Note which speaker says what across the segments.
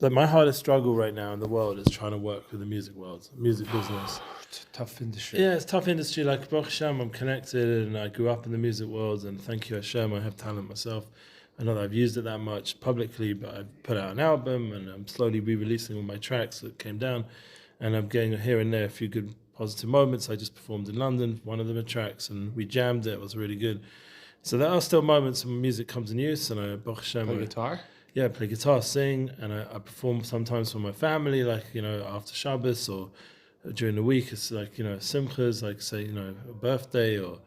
Speaker 1: Like my hardest struggle right now in the world is trying to work with the music world, music business.
Speaker 2: It's a tough industry.
Speaker 1: Yeah, it's a tough industry. Like Baruch Hashem, I'm connected and I grew up in the music world, and thank you Hashem, I have talent myself. I know that I've used it that much publicly, but I've put out an album and I'm slowly re-releasing all my tracks that came down, and I'm getting here and there a few good positive moments. I just performed in London, one of the tracks, and we jammed it. It was really good. So there are still moments when music comes in use, and I Baruch Hashem,
Speaker 2: Play guitar?
Speaker 1: Yeah, I play guitar, sing, and I perform sometimes for my family, like, after Shabbos or during the week. It's like, simchas, like say, a birthday, or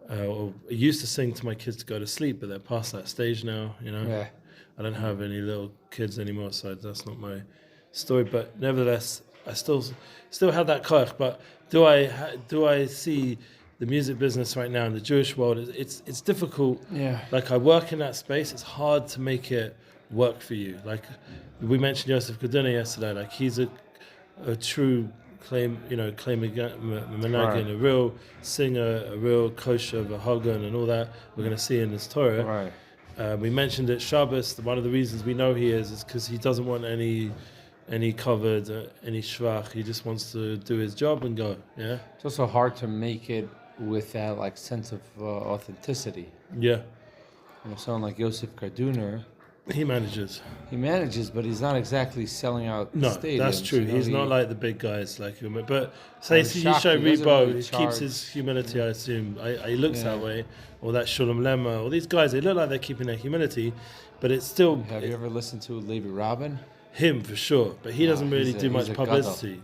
Speaker 1: I used to sing to my kids to go to sleep, but they're past that stage now,
Speaker 2: Yeah.
Speaker 1: I don't have any little kids anymore, so that's not my story. But nevertheless, I still have that koach. But do I see the music business right now in the Jewish world? It's difficult.
Speaker 2: Yeah.
Speaker 1: Like I work in that space. It's hard to make it work for you. Like we mentioned Yosef Kaduna yesterday. Like he's a true menagin, a real singer, a real kosher, Vahagan, and all that we're going to see in this Torah.
Speaker 2: Right.
Speaker 1: We mentioned at Shabbos, one of the reasons we know he is because he doesn't want any covered, any shvach. He just wants to do his job and go. Yeah.
Speaker 2: It's also hard to make it with that sense of authenticity.
Speaker 1: Yeah.
Speaker 2: Someone like Yosef Karduner,
Speaker 1: he manages,
Speaker 2: but he's not exactly selling out
Speaker 1: no,
Speaker 2: stadiums.
Speaker 1: That's true. He's not like the big guys like him. But say Yishai Rebo, he keeps his humility, I assume. He looks that way. Or that Shulam Lema, or these guys, they look like they're keeping their humility, but it's still...
Speaker 2: Have you ever listened to Levi Rabin?
Speaker 1: Him, for sure. But he doesn't really do much publicity.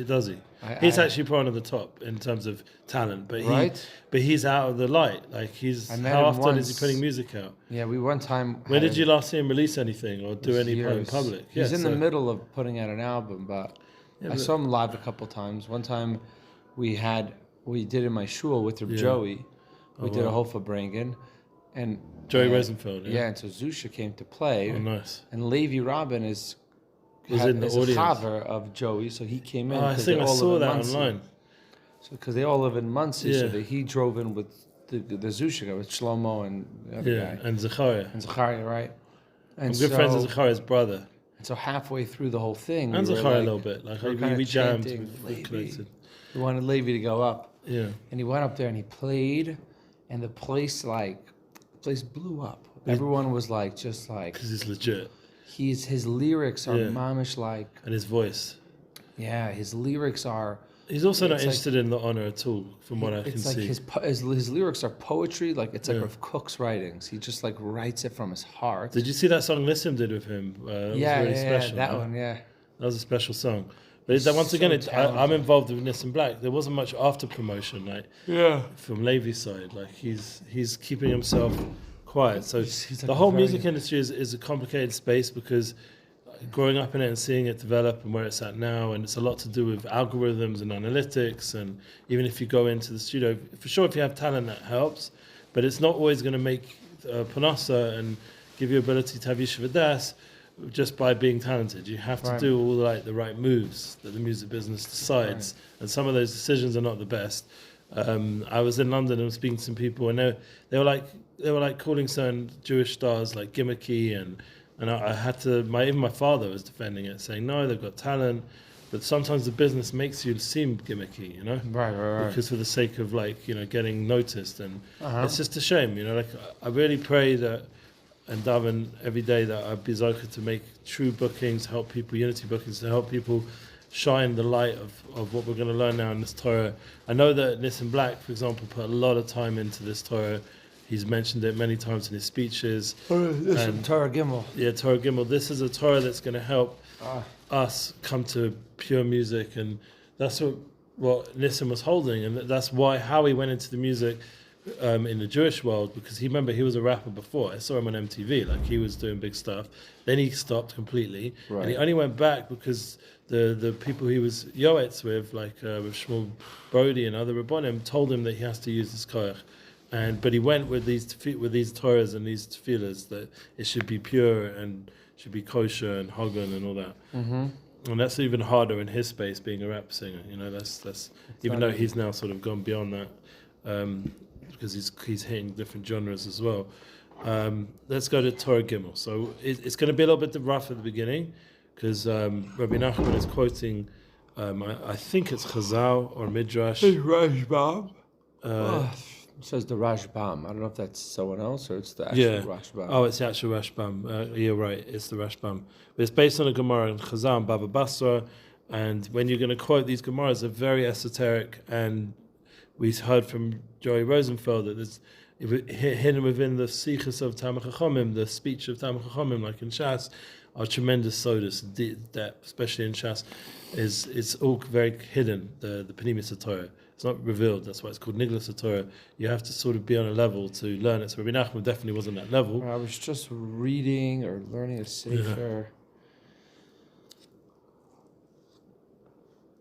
Speaker 1: Does he? He's actually put on the top in terms of talent, but he's out of the light. Like how often is he putting music out?
Speaker 2: Yeah, we one time.
Speaker 1: When did you last see him release anything or do any in public?
Speaker 2: He's in the middle of putting out an album, but I saw him live a couple times. One time we did in my shul with Joey. We did a Hofa Brangen, and
Speaker 1: Joey Rosenfeld.
Speaker 2: Yeah, and so Zusha came to play.
Speaker 1: Oh, nice.
Speaker 2: And Levi Rabin is
Speaker 1: in the audience.
Speaker 2: A chaver of Joey, so he came in.
Speaker 1: I think I saw that online.
Speaker 2: So because they all live in Muncie, so he drove in with the Zusha guy, with Shlomo and the other guy.
Speaker 1: And Zachariah.
Speaker 2: Right? And
Speaker 1: I'm good friends with Zachariah's brother.
Speaker 2: And so halfway through the whole thing,
Speaker 1: and Zachariah a little bit, we jammed.
Speaker 2: We wanted Levi to go up.
Speaker 1: Yeah.
Speaker 2: And he went up there and he played, and the place blew up. Everyone was just
Speaker 1: because he's legit.
Speaker 2: His lyrics are mamish like,
Speaker 1: and his voice.
Speaker 2: Yeah, his lyrics are.
Speaker 1: He's also not interested in the honor at all, from what I can see.
Speaker 2: His lyrics are poetry. It's like Rav Kook's writings. He just writes it from his heart.
Speaker 1: Did you see that song Nissim did with him? That was really special.
Speaker 2: That one. Yeah,
Speaker 1: that was a special song. But once again, I'm involved with Nissim Black. There wasn't much after promotion, from Levi's side. He's keeping himself quiet. So the whole music industry is a complicated space because growing up in it and seeing it develop and where it's at now, and it's a lot to do with algorithms and analytics. And even if you go into the studio, for sure, if you have talent, that helps. But it's not always going to make panasa and give you ability to have yeshiva das just by being talented. You have to do all the right moves that the music business decides, and some of those decisions are not the best. I was in London and was speaking to some people, and they were calling certain Jewish stars like gimmicky, and I had to. Even my father was defending it, saying no, they've got talent, but sometimes the business makes you seem gimmicky,
Speaker 2: right.
Speaker 1: Because for the sake of getting noticed, and it's just a shame, I really pray that. And daven every day that I'd be zocher to make true bookings, help people, unity bookings, to help people shine the light of what we're going to learn now in this Torah. I know that Nissim Black, for example, put a lot of time into this Torah. He's mentioned it many times in his speeches.
Speaker 2: Torah Gimel.
Speaker 1: Yeah, Torah Gimel. This is a Torah that's going to help us come to pure music, and that's what Nissim was holding, and that's how he went into the music. In the Jewish world, because he was a rapper before. I saw him on MTV, he was doing big stuff. Then he stopped completely, and he only went back because the people he was yoetz with, with Shmuel Brody and other Rabbonim, told him that he has to use this koyach. But he went with these Torahs and these tefillahs that it should be pure and should be kosher and Hagan and all that. Mm-hmm. And that's even harder in his space, being a rap singer. That's even though he's now sort of gone beyond that. Because he's hitting different genres as well. Let's go to Torah Gimel. So it's going to be a little bit rough at the beginning, because Rebbe Nachman is quoting, I think it's Chazal or Midrash.
Speaker 2: It's Rashbam. It says the Rashbam. I don't know if that's someone else or it's the actual Rashbam.
Speaker 1: Oh, it's the actual Rashbam. You're right, it's the Rashbam. But it's based on a Gemara in Chazal and Baba Basra. And when you're going to quote these Gemaras, they're very esoteric. And we heard from Joey Rosenfeld that there's hidden within the Sichos of Talmid Chachamim, the speech of Talmid Chachamim, like in Shas, are tremendous sodas, depth, especially in Shas. It's all very hidden, the Pnimis Torah. It's not revealed. That's why it's called Niglas Torah. You have to sort of be on a level to learn it. So Rebbe Nachman definitely wasn't that level.
Speaker 2: I was just reading or learning a sefer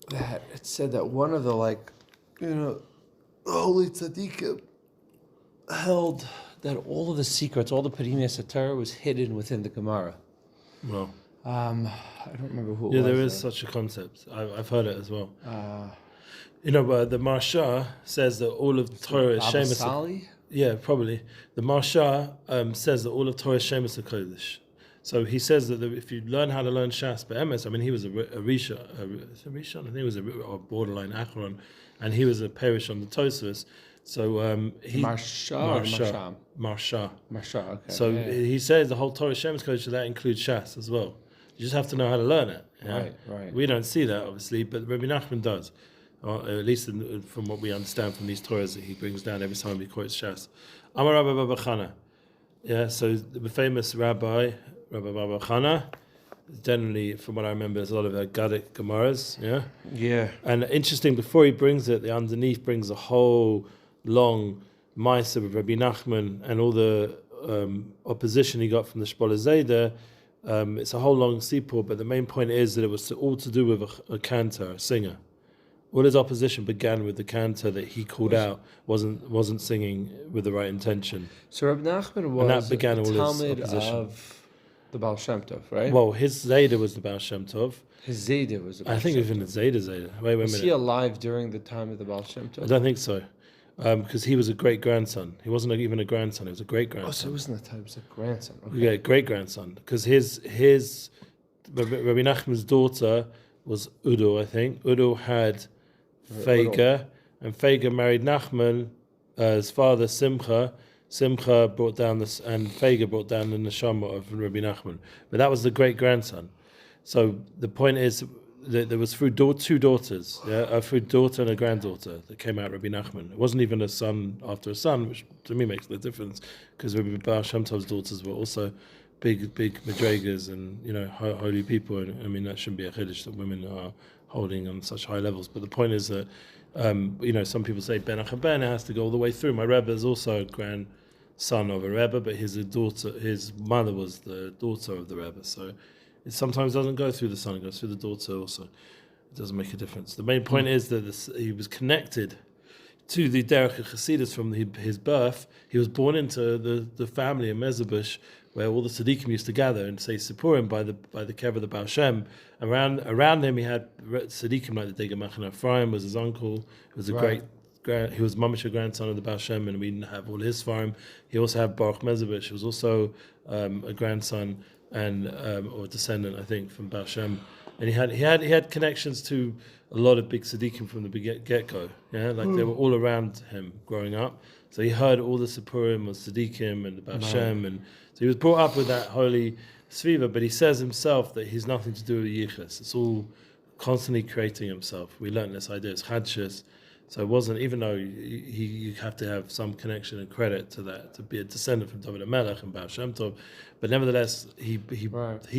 Speaker 2: that it said that one of the holy tzaddikim held that all of the secrets, all the Pnimis Torah was hidden within the Gemara.
Speaker 1: Well,
Speaker 2: I don't remember who.
Speaker 1: Yeah, there is such a concept. I've heard it as well. The MASHA says that all of Torah is Shemus. Yeah, probably. The MASHA says that all of Torah is Shemus HaKodesh. So he says that if you learn how to learn Shas Be'emes, I mean, he was a Rishon, I think he was a borderline Acharon, and he was a Perish on the Tosfos. So
Speaker 2: MASHA. Okay.
Speaker 1: So he says the whole Torah Shemus HaKodesh, so that includes Shas as well. You just have to know how to learn it. Yeah?
Speaker 2: Right.
Speaker 1: We don't see that, obviously, but Rebbe Nachman does. Or at least from what we understand from these Torahs that he brings down every time he quotes Shas. Amar Rabbi Baba Chana. Yeah, so the famous Rabbi Baba Chana, generally, from what I remember, there's a lot of Aggadic Gemaras.
Speaker 2: Yeah.
Speaker 1: And interesting, before he brings it, the underneath brings a whole long Maisa of Rebbe Nachman and all the opposition he got from the Shpoler Zayda. It's a whole long sipur, but the main point is that it was all to do with a cantor, a singer. All his opposition began with the cantor that he called out wasn't singing with the right intention.
Speaker 2: So Rebbe Nachman was a Talmid of the Baal Shem Tov, right?
Speaker 1: Well, his Zayda was the Baal Shem Tov.
Speaker 2: His Zayda was the Baal Shem Tov.
Speaker 1: I think even the Zayda. Wait a minute.
Speaker 2: Was he alive during the time of the Baal Shem Tov?
Speaker 1: I don't think so. Because he was a great-grandson. He wasn't even a grandson, he was a great-grandson.
Speaker 2: Oh, so it wasn't the time, it was a grandson. Okay.
Speaker 1: Yeah, great-grandson. Because his Rabbi Nachman's daughter was Udo, I think. Udo had Feiga, and Feiga married Nachman, his father Simcha. Simcha brought down this, and Feiga brought down the neshama of Rabbi Nachman. But that was the great-grandson. So the point is that there was through two daughters, through a daughter and a granddaughter that came out Rabbi Nachman. It wasn't even a son after a son, which to me makes no difference, because Rabbi Baal Shem Tov's daughters were also big madrigas and holy people. And I mean, that shouldn't be a chiddush that women are holding on such high levels. But the point is that some people say Ben Achaben has to go all the way through. My Rebbe is also a grandson of a Rebbe, but his mother was the daughter of the Rebbe. So it sometimes doesn't go through the son; it goes through the daughter also. It doesn't make a difference. The main point is that he was connected to the Derech Chassidus from his birth. He was born into the family in Mezabush, where all the tzaddikim used to gather and say Sipurim by the kever of the Baal Shem. Around him, he had tzaddikim like the Dega Machan Ephraim was his uncle. He was he was mamish a grandson of the Baal Shem, and we have all his farm. He also had Baruch Mezabush, who was also a grandson and or a descendant, I think, from Baal Shem. And he had connections to a lot of big tzaddikim from the get-go. Yeah, they were all around him growing up. So he heard all the Sipurim of tzaddikim and the Baal Shem, and so he was brought up with that holy sviva. But he says himself that he's nothing to do with yichus. It's all constantly creating himself. We learned this idea. It's chadshus. So it wasn't, even though you have to have some connection and credit to that, to be a descendant from David HaMelech and Baal Shem Tov, but nevertheless, he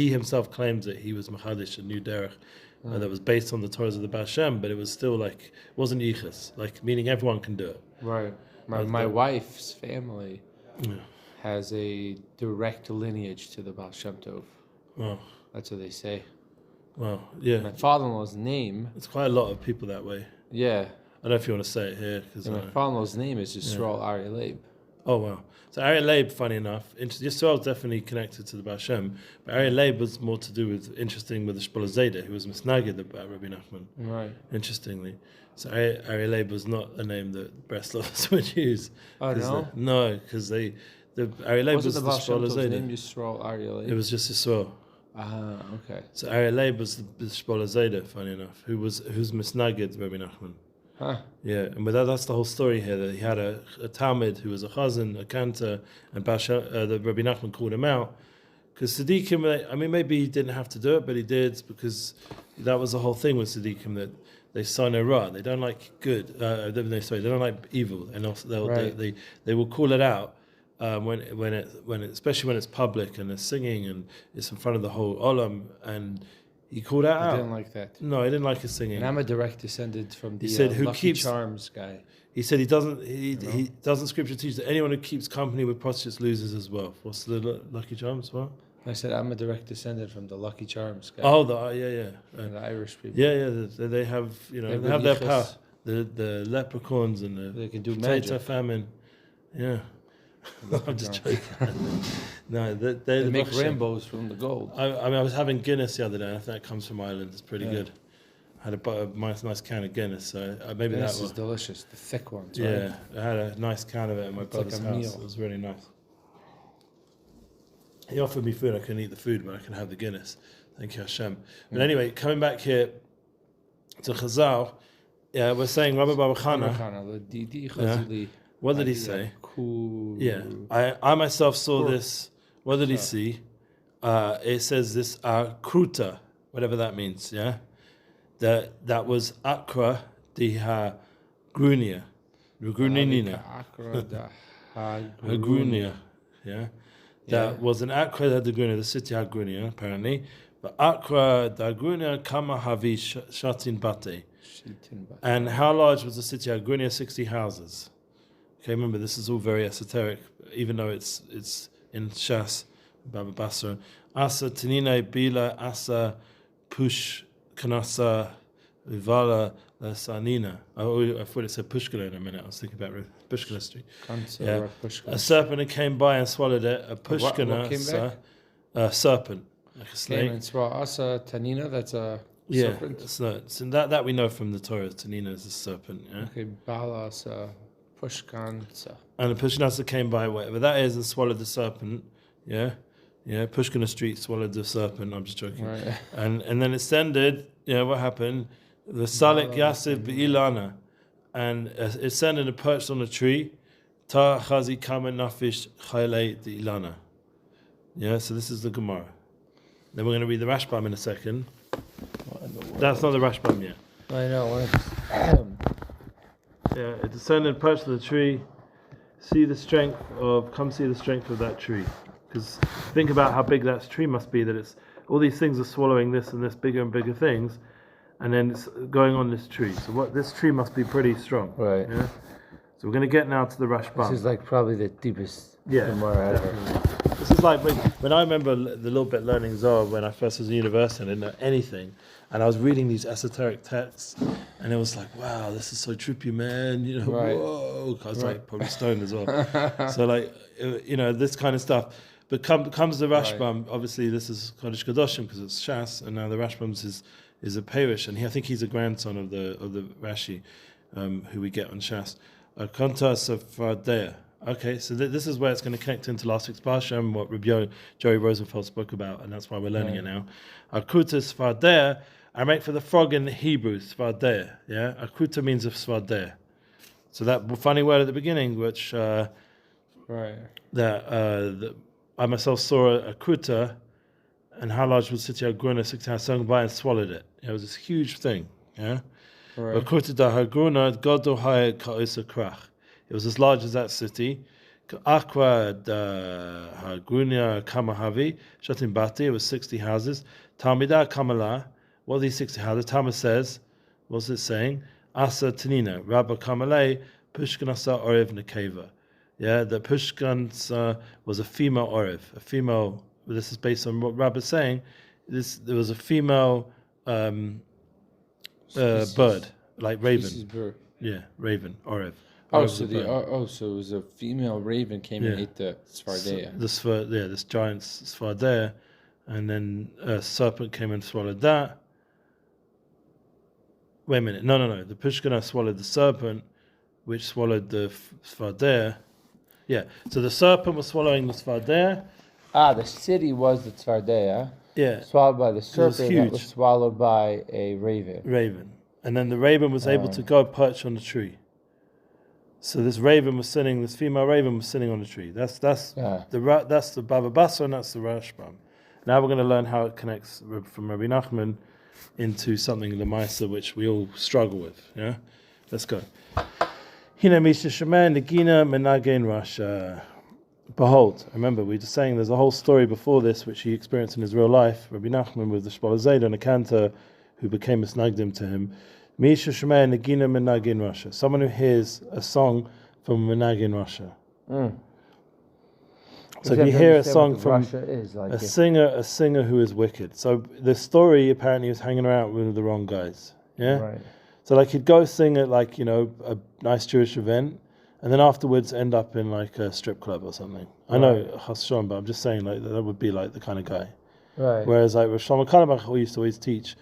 Speaker 1: himself claims that he was Machadish, a new derech, that was based on the Torahs of the Baal Shem, but it was still it wasn't yichus, meaning everyone can do it.
Speaker 2: Right. My wife's family has a direct lineage to the Baal Shem Tov.
Speaker 1: Well,
Speaker 2: that's what they say.
Speaker 1: Well, yeah.
Speaker 2: My father-in-law's name.
Speaker 1: It's quite a lot of people that way.
Speaker 2: Yeah.
Speaker 1: I don't know if you want to say it here.
Speaker 2: My father-in-law's name is YISRAEL Aryeh Leib.
Speaker 1: Oh, wow. So Aryeh Leib, funny enough, YISRAEL is definitely connected to the Baal Shem, but Aryeh Leib was more to do with the Shpoler Zayda, who was misnagid about Rebbe Nachman.
Speaker 2: Right.
Speaker 1: Interestingly. So Aryeh Leib was not a name that Breslovs would use.
Speaker 2: Oh, no?
Speaker 1: No, because the Aryeh Leib was the
Speaker 2: Baal Shem
Speaker 1: Shpoler
Speaker 2: Tov's
Speaker 1: Zayda.
Speaker 2: name YISRAEL Aryeh Leib?
Speaker 1: It was just YISRAEL.
Speaker 2: Okay.
Speaker 1: So Aryeh Leib was the Shbola Zayda, funny enough, who's Misnagid Rebbe Nachman.
Speaker 2: Huh.
Speaker 1: Yeah, and with that's the whole story here, that he had a Talmud who was a Chazan, a Cantor, and the Rebbe Nachman called him out. Because Tzaddikim, I mean, maybe he didn't have to do it, but he did, because that was the whole thing with Tzaddikim, that they sign a ra. They don't like good. They don't like evil, and also they will call it out especially when it's public and they're singing and it's in front of the whole olam. And he called it out.
Speaker 2: He didn't like that.
Speaker 1: No, he didn't like his singing.
Speaker 2: And I'm a direct descendant from the
Speaker 1: he said,
Speaker 2: Lucky Charms guy.
Speaker 1: He said he doesn't scripture teach that anyone who keeps company with prostitutes loses as well. What's the Lucky Charms? What?
Speaker 2: I said I'm a direct descendant from the Lucky Charms guy.
Speaker 1: Oh, the
Speaker 2: Irish people.
Speaker 1: Yeah. They have they have their power. The leprechauns and
Speaker 2: they can do
Speaker 1: potato
Speaker 2: magic.
Speaker 1: famine. Yeah. I'm just joking. No,
Speaker 2: they make rainbows from the gold.
Speaker 1: I was having Guinness the other day. I think that comes from Ireland. It's pretty good. I had a nice can of Guinness, so maybe
Speaker 2: Guinness
Speaker 1: that was
Speaker 2: delicious. The thick ones.
Speaker 1: Yeah,
Speaker 2: right?
Speaker 1: I had a nice can of it at my brother's house. Meal. It was really nice. He offered me food. I couldn't eat the food, but I can have the Guinness. Thank you, Hashem. But anyway, coming back here to Chazal, we're saying Rabbi Bar Chana. What did he say? Yeah, I myself saw this. What did he see? It says this kruta, whatever that means. Yeah, that was akra diha grunia, gruninina, grunia. Yeah, that was an akra da grunia, the city had grunia apparently. But akra da grunia kama havi shatin bate. And how large was the city? Grunia 60 houses. Okay, remember this is all very esoteric, even though it's in Shas, Baba Basra. Asa Tanina Bila Asa Push Kanasa Vivala Sanina. I thought it said Pushkala in a minute. I was thinking about Pushkala Street. A serpent came by and swallowed it. A Pushkana, a serpent, like a snake.
Speaker 2: Came and swallowed Asa Tanina. That's a serpent.
Speaker 1: So that we know from the Torah. Tanina is a serpent. Yeah.
Speaker 2: Okay, Bala Asa. Pushkansa.
Speaker 1: And the Pushkanasa came by, whatever that is, and swallowed the serpent. Yeah. Pushkana Street swallowed the serpent. I'm just joking.
Speaker 2: Right.
Speaker 1: And then it descended. What happened? The Salik Yasif Ilana, and it descended and perched on a tree. Ta Chazi Kama Nafish Chayle the Ilana. Yeah. So this is the Gemara. Then we're going to read the Rashbam in a second. That's not the Rashbam yet.
Speaker 2: I know.
Speaker 1: Yeah, it descended and perched on the tree. Come see the strength of that tree. Because think about how big that tree must be, that it's all these things are swallowing this and this bigger and bigger things, and then it's going on this tree. So this tree must be pretty strong.
Speaker 2: Right.
Speaker 1: Yeah? So we're going to get now to the Rashbam.
Speaker 2: This is like probably the deepest Gemara ever.
Speaker 1: This is like when I remember the little bit learning Zohar when I first was in university and I didn't know anything, and I was reading these esoteric texts, and it was like, wow, this is so trippy, man. Whoa. I was like probably stoned as well. So this kind of stuff. But comes the Rashbam. Right. Obviously, this is Kodesh Kadoshim because it's Shas, and now the Rashbam is a Perish, and I think he's a grandson of the Rashi, who we get on Shas. Konta Sefardea. Okay, so this is where it's going to connect into last week's Parsha and what Joey Rosenfeld spoke about, and that's why we're learning it now. Akuta Sfardea, I make for the frog in Hebrew, Sfardea. Yeah, Akuta means of Sfardea. So that funny word at the beginning, which I myself saw a Akuta, and how large was Sitya Gruna 60 hours sung by and swallowed it. It was this huge thing. Yeah, Akuta da Hagruna Godo Haya Ka'isa Krach. It was as large as that city. Aqua da Hagunia Kamahavi, Shatin Bati, it was 60 houses. Talmida Kamala, what are these 60 houses? Talmud says, what's it saying? Asa Tanina, Rabba Kamalei, Pushkanasa Orev Nekeva. Yeah, the Pushkanasa was a female Orev, a female, this is based on what Rabba's saying, there was a female bird, like raven. Yeah, raven, Orev.
Speaker 2: So it was a female raven came and ate the Sfardea.
Speaker 1: This giant Sfardea, and then a serpent came and swallowed that. Wait a minute, no. The Pushkana swallowed the serpent, which swallowed the Sfardea. Yeah, so the serpent was swallowing the Sfardea.
Speaker 2: The city was the Tzfardea. swallowed by the serpent that was swallowed by a raven.
Speaker 1: And then the raven was able to go perch on the tree. So this female raven was sitting on the tree. That's the Baba Basra and that's the Rashbam. Now we're going to learn how it connects from Rebbe Nachman into something, the Maisa, which we all struggle with. Yeah, let's go. Hina Misha Shemen Negina Menagen Rasha. Behold, remember we were just saying there's a whole story before this which he experienced in his real life. Rebbe Nachman with the Shbal Zayda and a cantor who became a snagdim to him. Misha Shemen Negina Menagen Rasha. Someone who hears a song from Menagin Rasha. So if you hear a song from a singer who is wicked. So the story apparently was hanging around with the wrong guys. Yeah.
Speaker 2: Right.
Speaker 1: So like he'd go sing at like a nice Jewish event, and then afterwards end up in like a strip club or something. I know Hashem, but I'm just saying like that would be like the kind of guy.
Speaker 2: Right.
Speaker 1: Whereas like Rosh Shlomo Carlebach used to always teach,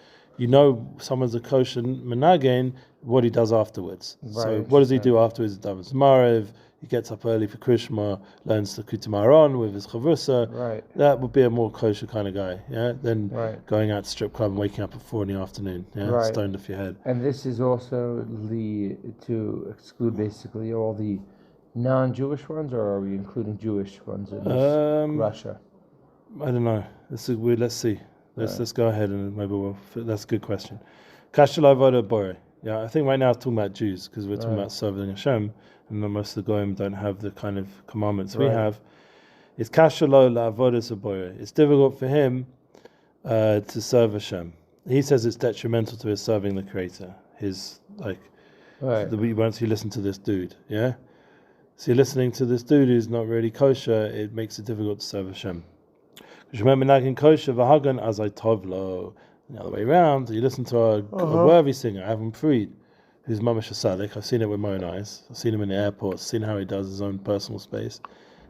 Speaker 1: someone's a kosher menagin, what he does afterwards. Right. So what does he do afterwards? He does Marev. He gets up early for Krishma, learns the Likutei Moharan with his chavrusa.
Speaker 2: Right.
Speaker 1: That would be a more kosher kind of guy, than going out to strip club and waking up at 4 PM, stoned off your head.
Speaker 2: And this is also to exclude basically all the non-Jewish ones, or are we including Jewish ones in this Russia?
Speaker 1: I don't know. Let's see. Let's go ahead and maybe that's a good question. Kashel avoda bore. Yeah, I think right now it's talking about Jews because we're talking about serving Hashem. And most of the Goyim don't have the kind of commandments we have. It's kashalo la'avodas haboyer. It's difficult for him to serve Hashem. He says it's detrimental to his serving the Creator. Once you listen to this dude, So you're listening to this dude who's not really kosher, it makes it difficult to serve Hashem. Because remember, nagin kosher v'hagan azay tovlo. The other way around, you listen to a worthy singer, Avram Fried, who's mamash Sadik. I've seen it with my own eyes. I've seen him in the airport, seen how he does his own personal space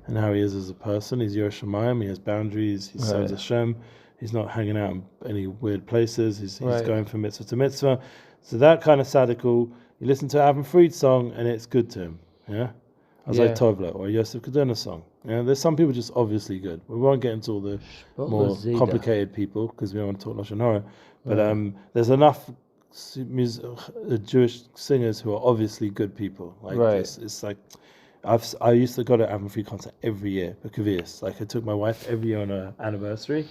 Speaker 1: and how he is as a person. He's Yerushalayim, he has boundaries, he serves Hashem, he's not hanging out in any weird places, he's going from mitzvah to mitzvah. So that kind of Sadikul, you listen to Avram Fried's song and it's good to him. Azay Tovlo, or Yosef Kadena song. There's some people just obviously good. We won't get into all the more complicated people because we don't want to talk Lashon Hara. But there's enough Jewish singers who are obviously good people. It's like I used to go to Avram Fried concert every year for Kavias. Like I took my wife every year on her anniversary,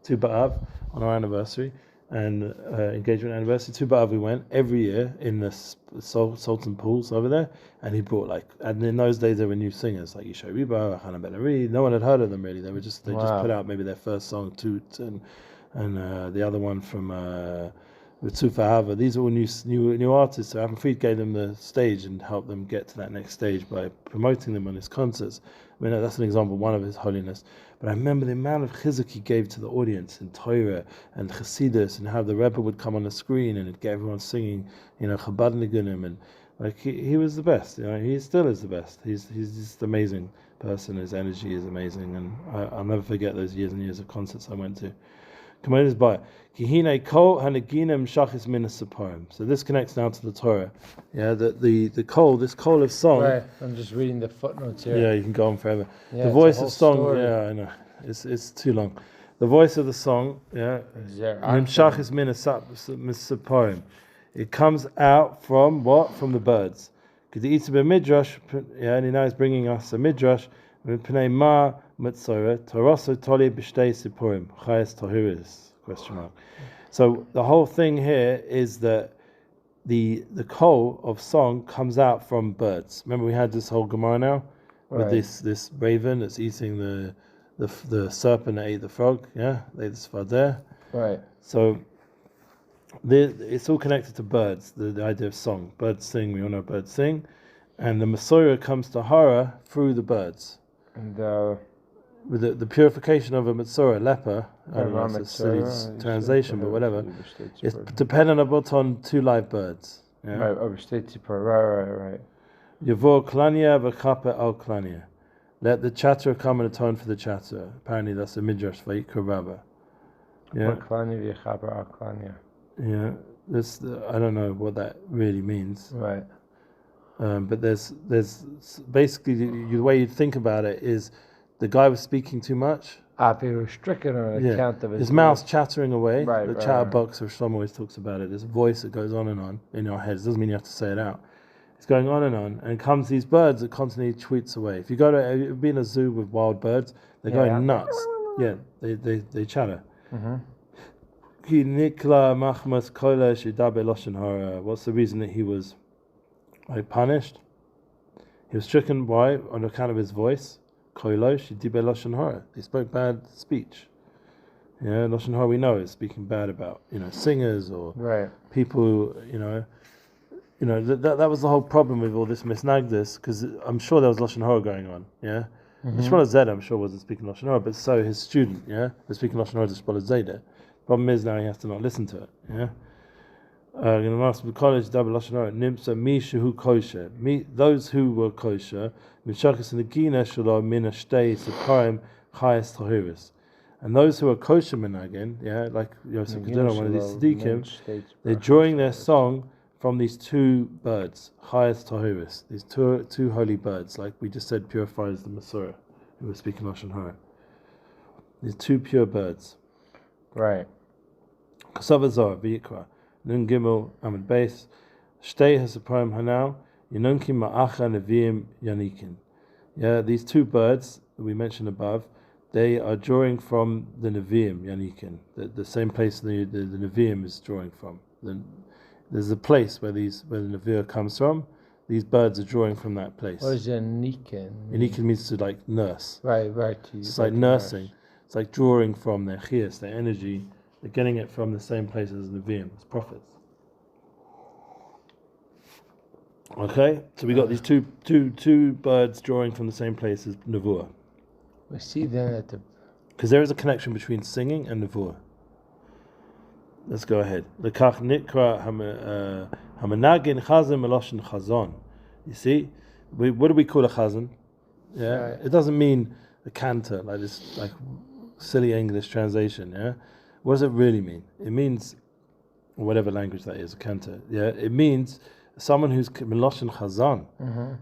Speaker 1: to Ba'av on our anniversary and engagement anniversary. To Ba'av we went every year in the Sultan pools over there, and he brought and in those days there were new singers like Yishai Riba, Hannah Bellary. No one had heard of them really. They just put out maybe their first song, Toot, and the other one from. With Tufa Hava, these are all new artists. So Avram Fried gave them the stage and helped them get to that next stage by promoting them on his concerts. I mean, that's an example, one of his holiness. But I remember the amount of chizuk he gave to the audience in Torah and Chassidus, and how the Rebbe would come on the screen and it'd get everyone singing, Chabad Nigunim, and he was the best. He still is the best. He's just an amazing person. His energy is amazing, and I'll never forget those years and years of concerts I went to. So this connects now to the Torah. The coal, this coal of song.
Speaker 2: Right. I'm just reading the footnotes here.
Speaker 1: Yeah, you can go on forever. The voice of song. Story. Yeah, I know. It's too long. The voice of the song. It comes out from what? From the birds. Because the Yitzhak midrash. And now he's bringing us a midrash. Question mark. So the whole thing here is that the coal of song comes out from birds. Remember we had this whole Gemara now with this raven that's eating the serpent that ate the frog. They ate the svader.
Speaker 2: Right.
Speaker 1: So it's all connected to birds. The idea of song, birds sing. We all know birds sing, and the Masorah comes to Hara through the birds.
Speaker 2: And
Speaker 1: with the purification of a Mitzorah, leper, I don't know if it's a silly translation, but whatever, it's dependent upon 2 live birds.
Speaker 2: Right.
Speaker 1: Yavor klania v'chapa al klania. Let the chatterer come and atone for the chatterer. Apparently that's a midrash vayikra Rabbah. This I don't know what that really means.
Speaker 2: Right.
Speaker 1: But there's basically the way you think about it is the guy was speaking too much,
Speaker 2: If he was stricken on account of
Speaker 1: his mouth's chattering away.
Speaker 2: Right,
Speaker 1: the chatterbox, or Shlomo always talks about it. There's a voice that goes on and on in your head. It doesn't mean you have to say it out. It's going on, and comes these birds that constantly tweets away. If you go to, you've been in a zoo with wild birds, they're going nuts. Yeah, they chatter. What's the reason that he was punished? He was stricken on account of his voice. He spoke bad speech. Yeah, Lashon Hara we know is speaking bad about singers or people. That was the whole problem with all this misnagdis, because I'm sure there was Lashon Hara going on. Yeah, Shmuel Zayda I'm sure wasn't speaking Lashon Hara, but so his student was speaking Lashon Hara to Shmuel Zayda. Problem is now he has to not listen to it. Yeah. Those who were kosher, and those who are kosher menagin, like Yosef Kedina, one of these tzaddikim, they're drawing their song from these two birds, highest tahuris, these two holy birds, like we just said, purifies the Masorah, who were speaking Lashon Hara. These two pure birds.
Speaker 2: Right.
Speaker 1: Kasavazor, V'yikra. Nun Gimel Amid Beis Shtei Hasaparim Hanau Yinunkim Ma'acha Neviim Yanikin. These two birds that we mentioned above, they are drawing from the Neviim Yanikin, the same place the Neviim is drawing from. There's a place where the Neviah comes from. These birds are drawing from that place.
Speaker 2: What is Yanikin?
Speaker 1: Yanikin means to nurse.
Speaker 2: Right.
Speaker 1: It's like nursing. Nurse. It's like drawing from their chiyas, their energy. They're getting it from the same place as Nevi'im, as prophets. Okay, so we got these two birds drawing from the same place as Nevuah.
Speaker 2: We see then at the...
Speaker 1: Because there is a connection between singing and Nevuah. Let's go ahead. Lekach nikra hamanagin chazan meloshin chazon. You see, what do we call a chazan? It doesn't mean a cantor, like this, silly English translation. What does it really mean? It means, whatever language that is, a cantor. It means someone who's meloshin chazan,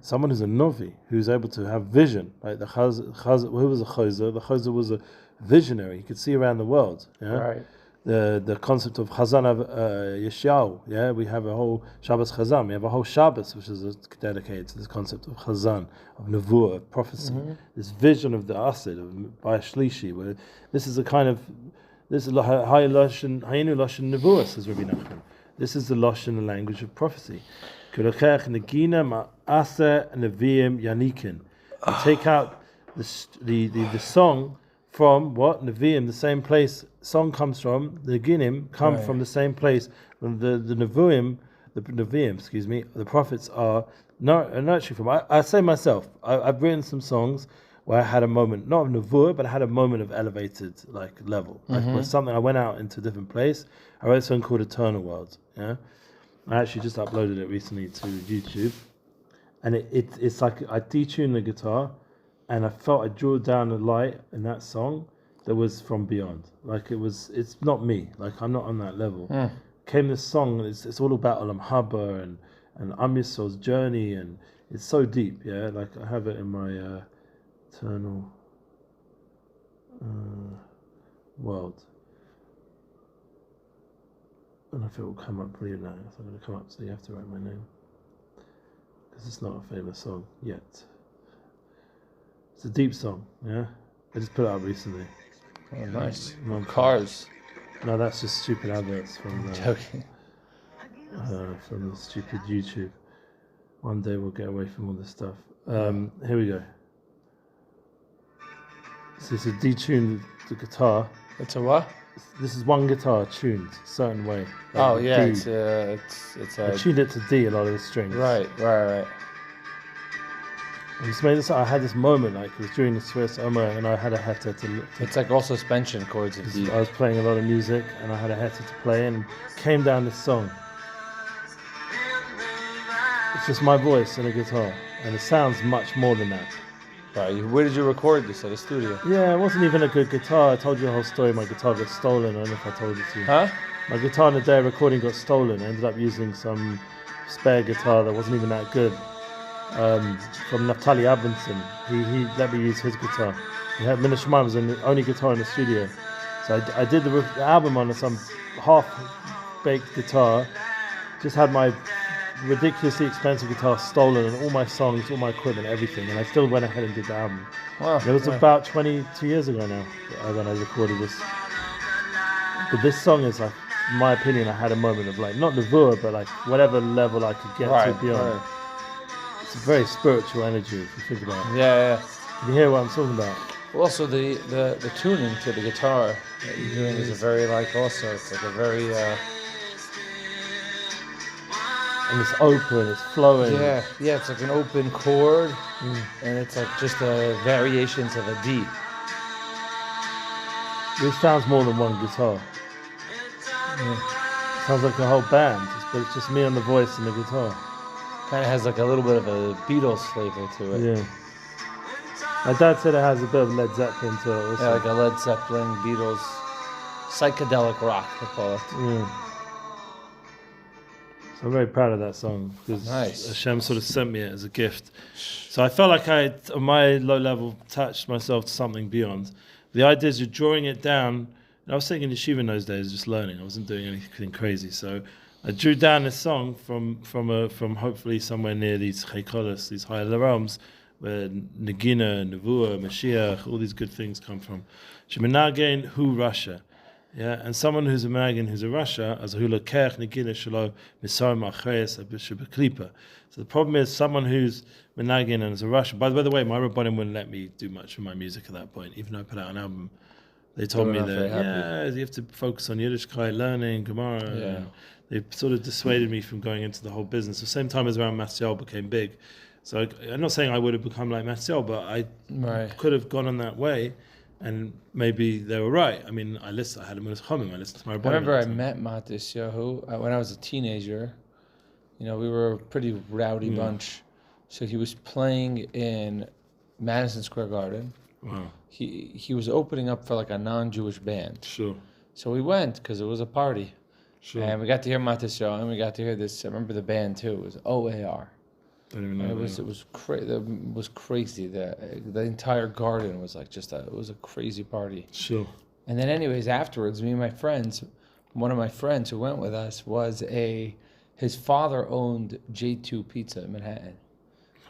Speaker 1: someone who's a novi, who's able to have vision. Like the who was a choser? The choser was a visionary. He could see around the world.
Speaker 2: Right.
Speaker 1: The concept of chazan of Yeshayahu. We have a whole Shabbos chazan. We have a whole Shabbos which is dedicated to this concept of chazan, of nevuah, of prophecy. This vision of the asid, by Shlishi, where this is a kind of Hayinu Lashon Nevuah, says Rebbe Nachman. This is the Lashon, the language of prophecy. Take out the song from what? Nevi'im, the same place song comes from, the Ginim come from the same place. The Nevu'im, the prophets are nurturing from. I say myself, I've written some songs where I had a moment, not of Nevuah, but I had a moment of elevated level. Where something, I went out into a different place. I wrote a song called Eternal World. I actually just uploaded it recently to YouTube. And it's like I detuned the guitar, and I felt I drew down a light in that song that was from beyond. It's not me. I'm not on that level. Came this song, it's all about Olam Haba and Am Yisrael's journey, and it's so deep. I have it in my Eternal World. I don't know if it will come up for you now. It's not going to come up, so you have to write my name, because it's not a famous song yet. It's a deep song, I just put it up recently.
Speaker 2: Oh, nice. Cars.
Speaker 1: No, that's just stupid adverts from the stupid YouTube. One day we'll get away from all this stuff. Here we go. So it's a detuned the guitar.
Speaker 2: It's a what?
Speaker 1: This is one guitar tuned a certain way.
Speaker 2: It's
Speaker 1: I tuned it to D, a lot of the strings.
Speaker 2: Right.
Speaker 1: I just made this. I had this moment, it was during the Swiss Omer, and I had a heta to.
Speaker 2: It's like all suspension chords of D.
Speaker 1: I was playing a lot of music, and I had a heta to play, and came down this song. It's just my voice and a guitar, and it sounds much more than that.
Speaker 2: Right. Where did you record this? At a studio?
Speaker 1: Yeah, it wasn't even a good guitar. I told you the whole story. My guitar got stolen. I don't know if I told it to you.
Speaker 2: Huh?
Speaker 1: My guitar on the day of recording got stolen. I ended up using some spare guitar that wasn't even that good. From Naftali Abinson. He let me use his guitar. Shemaim was the only guitar in the studio. So I did the album on some half-baked guitar. Just had my ridiculously expensive guitar stolen and all my songs, all my equipment, everything. And I still went ahead and did the album. Wow. And it was about 22 years ago now when I recorded this. But this song is like, in my opinion, I had a moment of like, not nevuah, but like whatever level I could get to beyond. Right. It's a very spiritual energy if you think about it.
Speaker 2: Yeah.
Speaker 1: Can you hear what I'm talking about?
Speaker 2: Also, the tuning to the guitar that you're doing is a very it's like a very...
Speaker 1: and it's open, it's flowing.
Speaker 2: Yeah, it's like an open chord, and it's like just variations of a D.
Speaker 1: This sounds more than one guitar. It sounds like a whole band, but it's just me and the voice and the guitar.
Speaker 2: Kind of has like a little bit of a Beatles flavor to it.
Speaker 1: Yeah. My dad said it has a bit of Led Zeppelin to it also.
Speaker 2: Yeah, like a Led Zeppelin, Beatles, psychedelic rock, they call it.
Speaker 1: Yeah. So I'm very proud of that song because Hashem sort of sent me it as a gift. So I felt like I, on my low level, attached myself to something beyond. The idea is you're drawing it down. And I was sitting in yeshiva in those days, just learning. I wasn't doing anything crazy. So I drew down this song from hopefully somewhere near these cheikolos, these higher realms, where Nagina, Nevuah, Mashiach, all these good things come from. Shemenagen hu Russia. Yeah, and someone who's a Menagin, who's a Russia, as hu lekech Nagina shelo misarim achayes shebeklipa. So the problem is someone who's Menagin and is a Russia. By the way, my Rabbanim wouldn't let me do much of my music at that point, even though I put out an album. They told me that you have to focus on Yiddishkeit, learning Gemara.
Speaker 2: Yeah.
Speaker 1: They sort of dissuaded me from going into the whole business. At the same time as around Mastiel became big. So I'm not saying I would have become like Mastiel, but I could have gone on that way, and maybe they were right. I mean, I had a Munich Chomim, I listened to my Rabbanim.
Speaker 2: I remember I met Matisyahu when I was a teenager. We were a pretty rowdy bunch. So he was playing in Madison Square Garden.
Speaker 1: Wow.
Speaker 2: He was opening up for like a non-Jewish band.
Speaker 1: Sure.
Speaker 2: So we went because it was a party.
Speaker 1: Sure.
Speaker 2: And we got to hear Matisyahu, and we got to hear this. I remember the band too. It was OAR.
Speaker 1: Don't even know.
Speaker 2: It was crazy. The entire garden was like it was a crazy party.
Speaker 1: Sure.
Speaker 2: And then anyways, afterwards, me and my friends, one of my friends who went with us was his father owned J2 Pizza in Manhattan.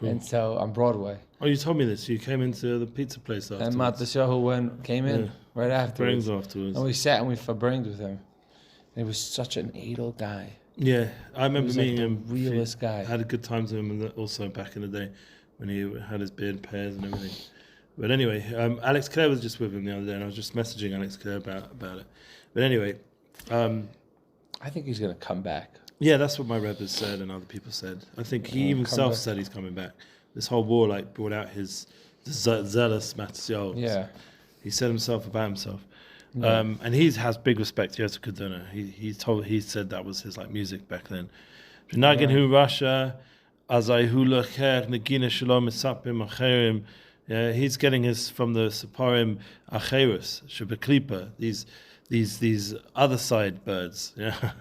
Speaker 2: Cool. And so on Broadway.
Speaker 1: Oh, you told me this. You came into the pizza place afterwards.
Speaker 2: And Matisyahu came in right afterwards.
Speaker 1: Brains afterwards.
Speaker 2: And we sat and we fabranged with him. And he was such an idle guy.
Speaker 1: Yeah, I remember meeting him.
Speaker 2: Realist guy.
Speaker 1: I had a good time to him, and also back in the day when he had his beard pairs and everything. But anyway, Alex Clare was just with him the other day, and I was just messaging Alex Clare about it. But anyway,
Speaker 2: I think he's going to come back.
Speaker 1: Yeah, that's what my Rebbe said and other people said. I think he himself said he's coming back. This whole war brought out his zealous Matisyahu.
Speaker 2: Yeah,
Speaker 1: he said himself about himself. Yeah. And he has big respect. He he said that was his music back then. Nagin hu Russia, azay hu lecher negina shalom esapim acherim. Yeah, he's getting his from the Separim acherus shebeklipa. These other side birds. Yeah, I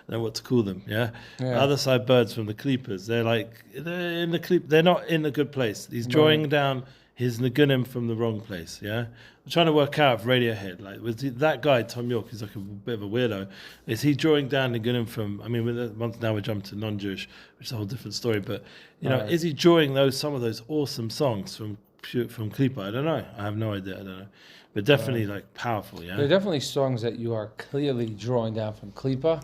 Speaker 1: don't know what to call them. Yeah, other side birds from the Klippers. They're in the Klipp. They're not in a good place. He's drawing down his Nagunim from the wrong place. Yeah. I'm trying to work out if Radiohead, was that guy, Tom York, he's like a bit of a weirdo. Is he drawing down Nagunim from, now we're jumping to non-Jewish, which is a whole different story, but, is he drawing some of those awesome songs from Klippa? I don't know. I have no idea. I don't know. But definitely, powerful, yeah?
Speaker 2: There are definitely songs that you are clearly drawing down from Klippa,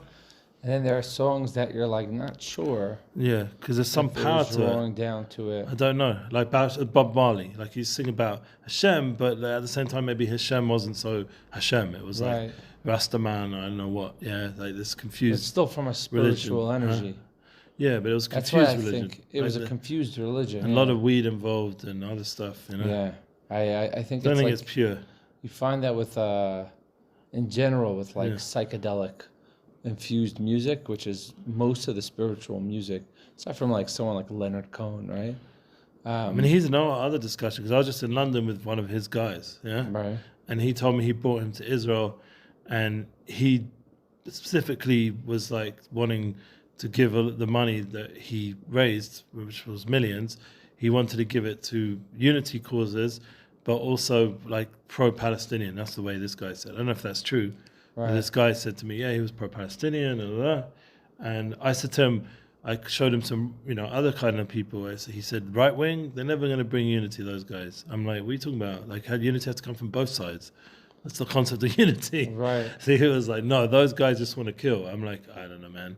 Speaker 2: and then there are songs that you're not sure.
Speaker 1: Yeah, because there's some power to it.
Speaker 2: Drawing down to it.
Speaker 1: I don't know. Like Bob Marley. You sing about Hashem, but at the same time, maybe Hashem wasn't so Hashem. It was Rastaman, I don't know what. Yeah, this confused.
Speaker 2: It's still from a spiritual energy.
Speaker 1: Yeah, but it was confused religion.
Speaker 2: That's why I think it was a confused religion.
Speaker 1: And a lot of weed involved and other stuff,
Speaker 2: Yeah, I think
Speaker 1: I don't think it's pure.
Speaker 2: You find that with, in general, with psychedelic infused music, which is most of the spiritual music, aside from someone like Leonard Cohen, right?
Speaker 1: He's another other discussion because I was just in London with one of his guys,
Speaker 2: right,
Speaker 1: and he told me he brought him to Israel, and he specifically was wanting to give the money that he raised, which was millions. He wanted to give it to unity causes, but also like pro-Palestinian. That's the way this guy said. I don't know if that's true.
Speaker 2: Right.
Speaker 1: And this guy said to me, yeah, he was pro-Palestinian, and I said to him, I showed him some, other kind of people. He said, right wing, they're never going to bring unity, those guys. I'm like, what are you talking about? Like, how unity has to come from both sides. That's the concept of unity.
Speaker 2: Right.
Speaker 1: So he was like, no, those guys just want to kill. I'm like, I don't know, man.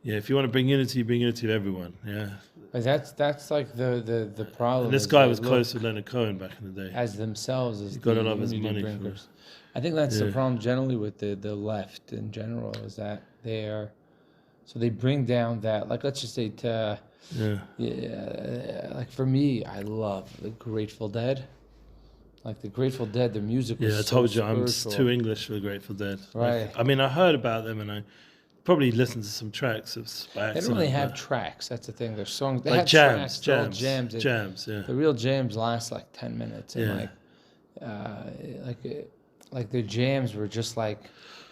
Speaker 1: Yeah, if you want to bring unity to everyone. Yeah.
Speaker 2: But that's like the problem.
Speaker 1: And this guy was close with Leonard Cohen back in the day.
Speaker 2: As themselves as
Speaker 1: he got
Speaker 2: the
Speaker 1: a lot of his
Speaker 2: unity
Speaker 1: money
Speaker 2: bringers. I think that's the problem generally with the left in general, is that they bring down that, like, let's just say like for me, I love the Grateful Dead. Like the Grateful Dead, the music was
Speaker 1: I told you
Speaker 2: spiritual.
Speaker 1: I'm too English for the Grateful Dead.
Speaker 2: Right.
Speaker 1: Like, I mean, I heard about them and I probably listened to some tracks. They
Speaker 2: don't really have tracks. That's the thing. Their songs, they
Speaker 1: like
Speaker 2: have
Speaker 1: jams,
Speaker 2: tracks,
Speaker 1: jams. Yeah.
Speaker 2: The real jams last like 10 minutes, and like their jams were just like,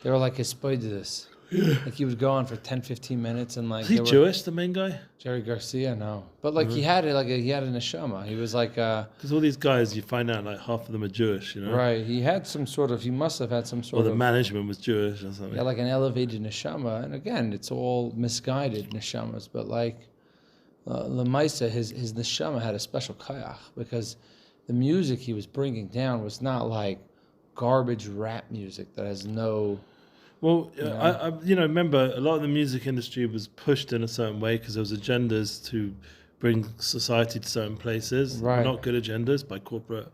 Speaker 2: they were like spoilers. Like he would go on for 10, 15 minutes, and like
Speaker 1: is he Jewish, the main guy?
Speaker 2: Jerry Garcia, no, but like he had a neshama. He was like
Speaker 1: because all these guys, you find out like half of them are Jewish,
Speaker 2: Right. He must have had some sort of.
Speaker 1: Or the management was Jewish or something.
Speaker 2: Yeah, like an elevated neshama, and again, it's all misguided neshamas. But like, Lemaisa, his neshama had a special kayach, because the music he was bringing down was not like garbage rap music that has no.
Speaker 1: Well, I remember a lot of the music industry was pushed in a certain way because there was agendas to bring society to certain places.
Speaker 2: Right.
Speaker 1: Not good agendas by corporate.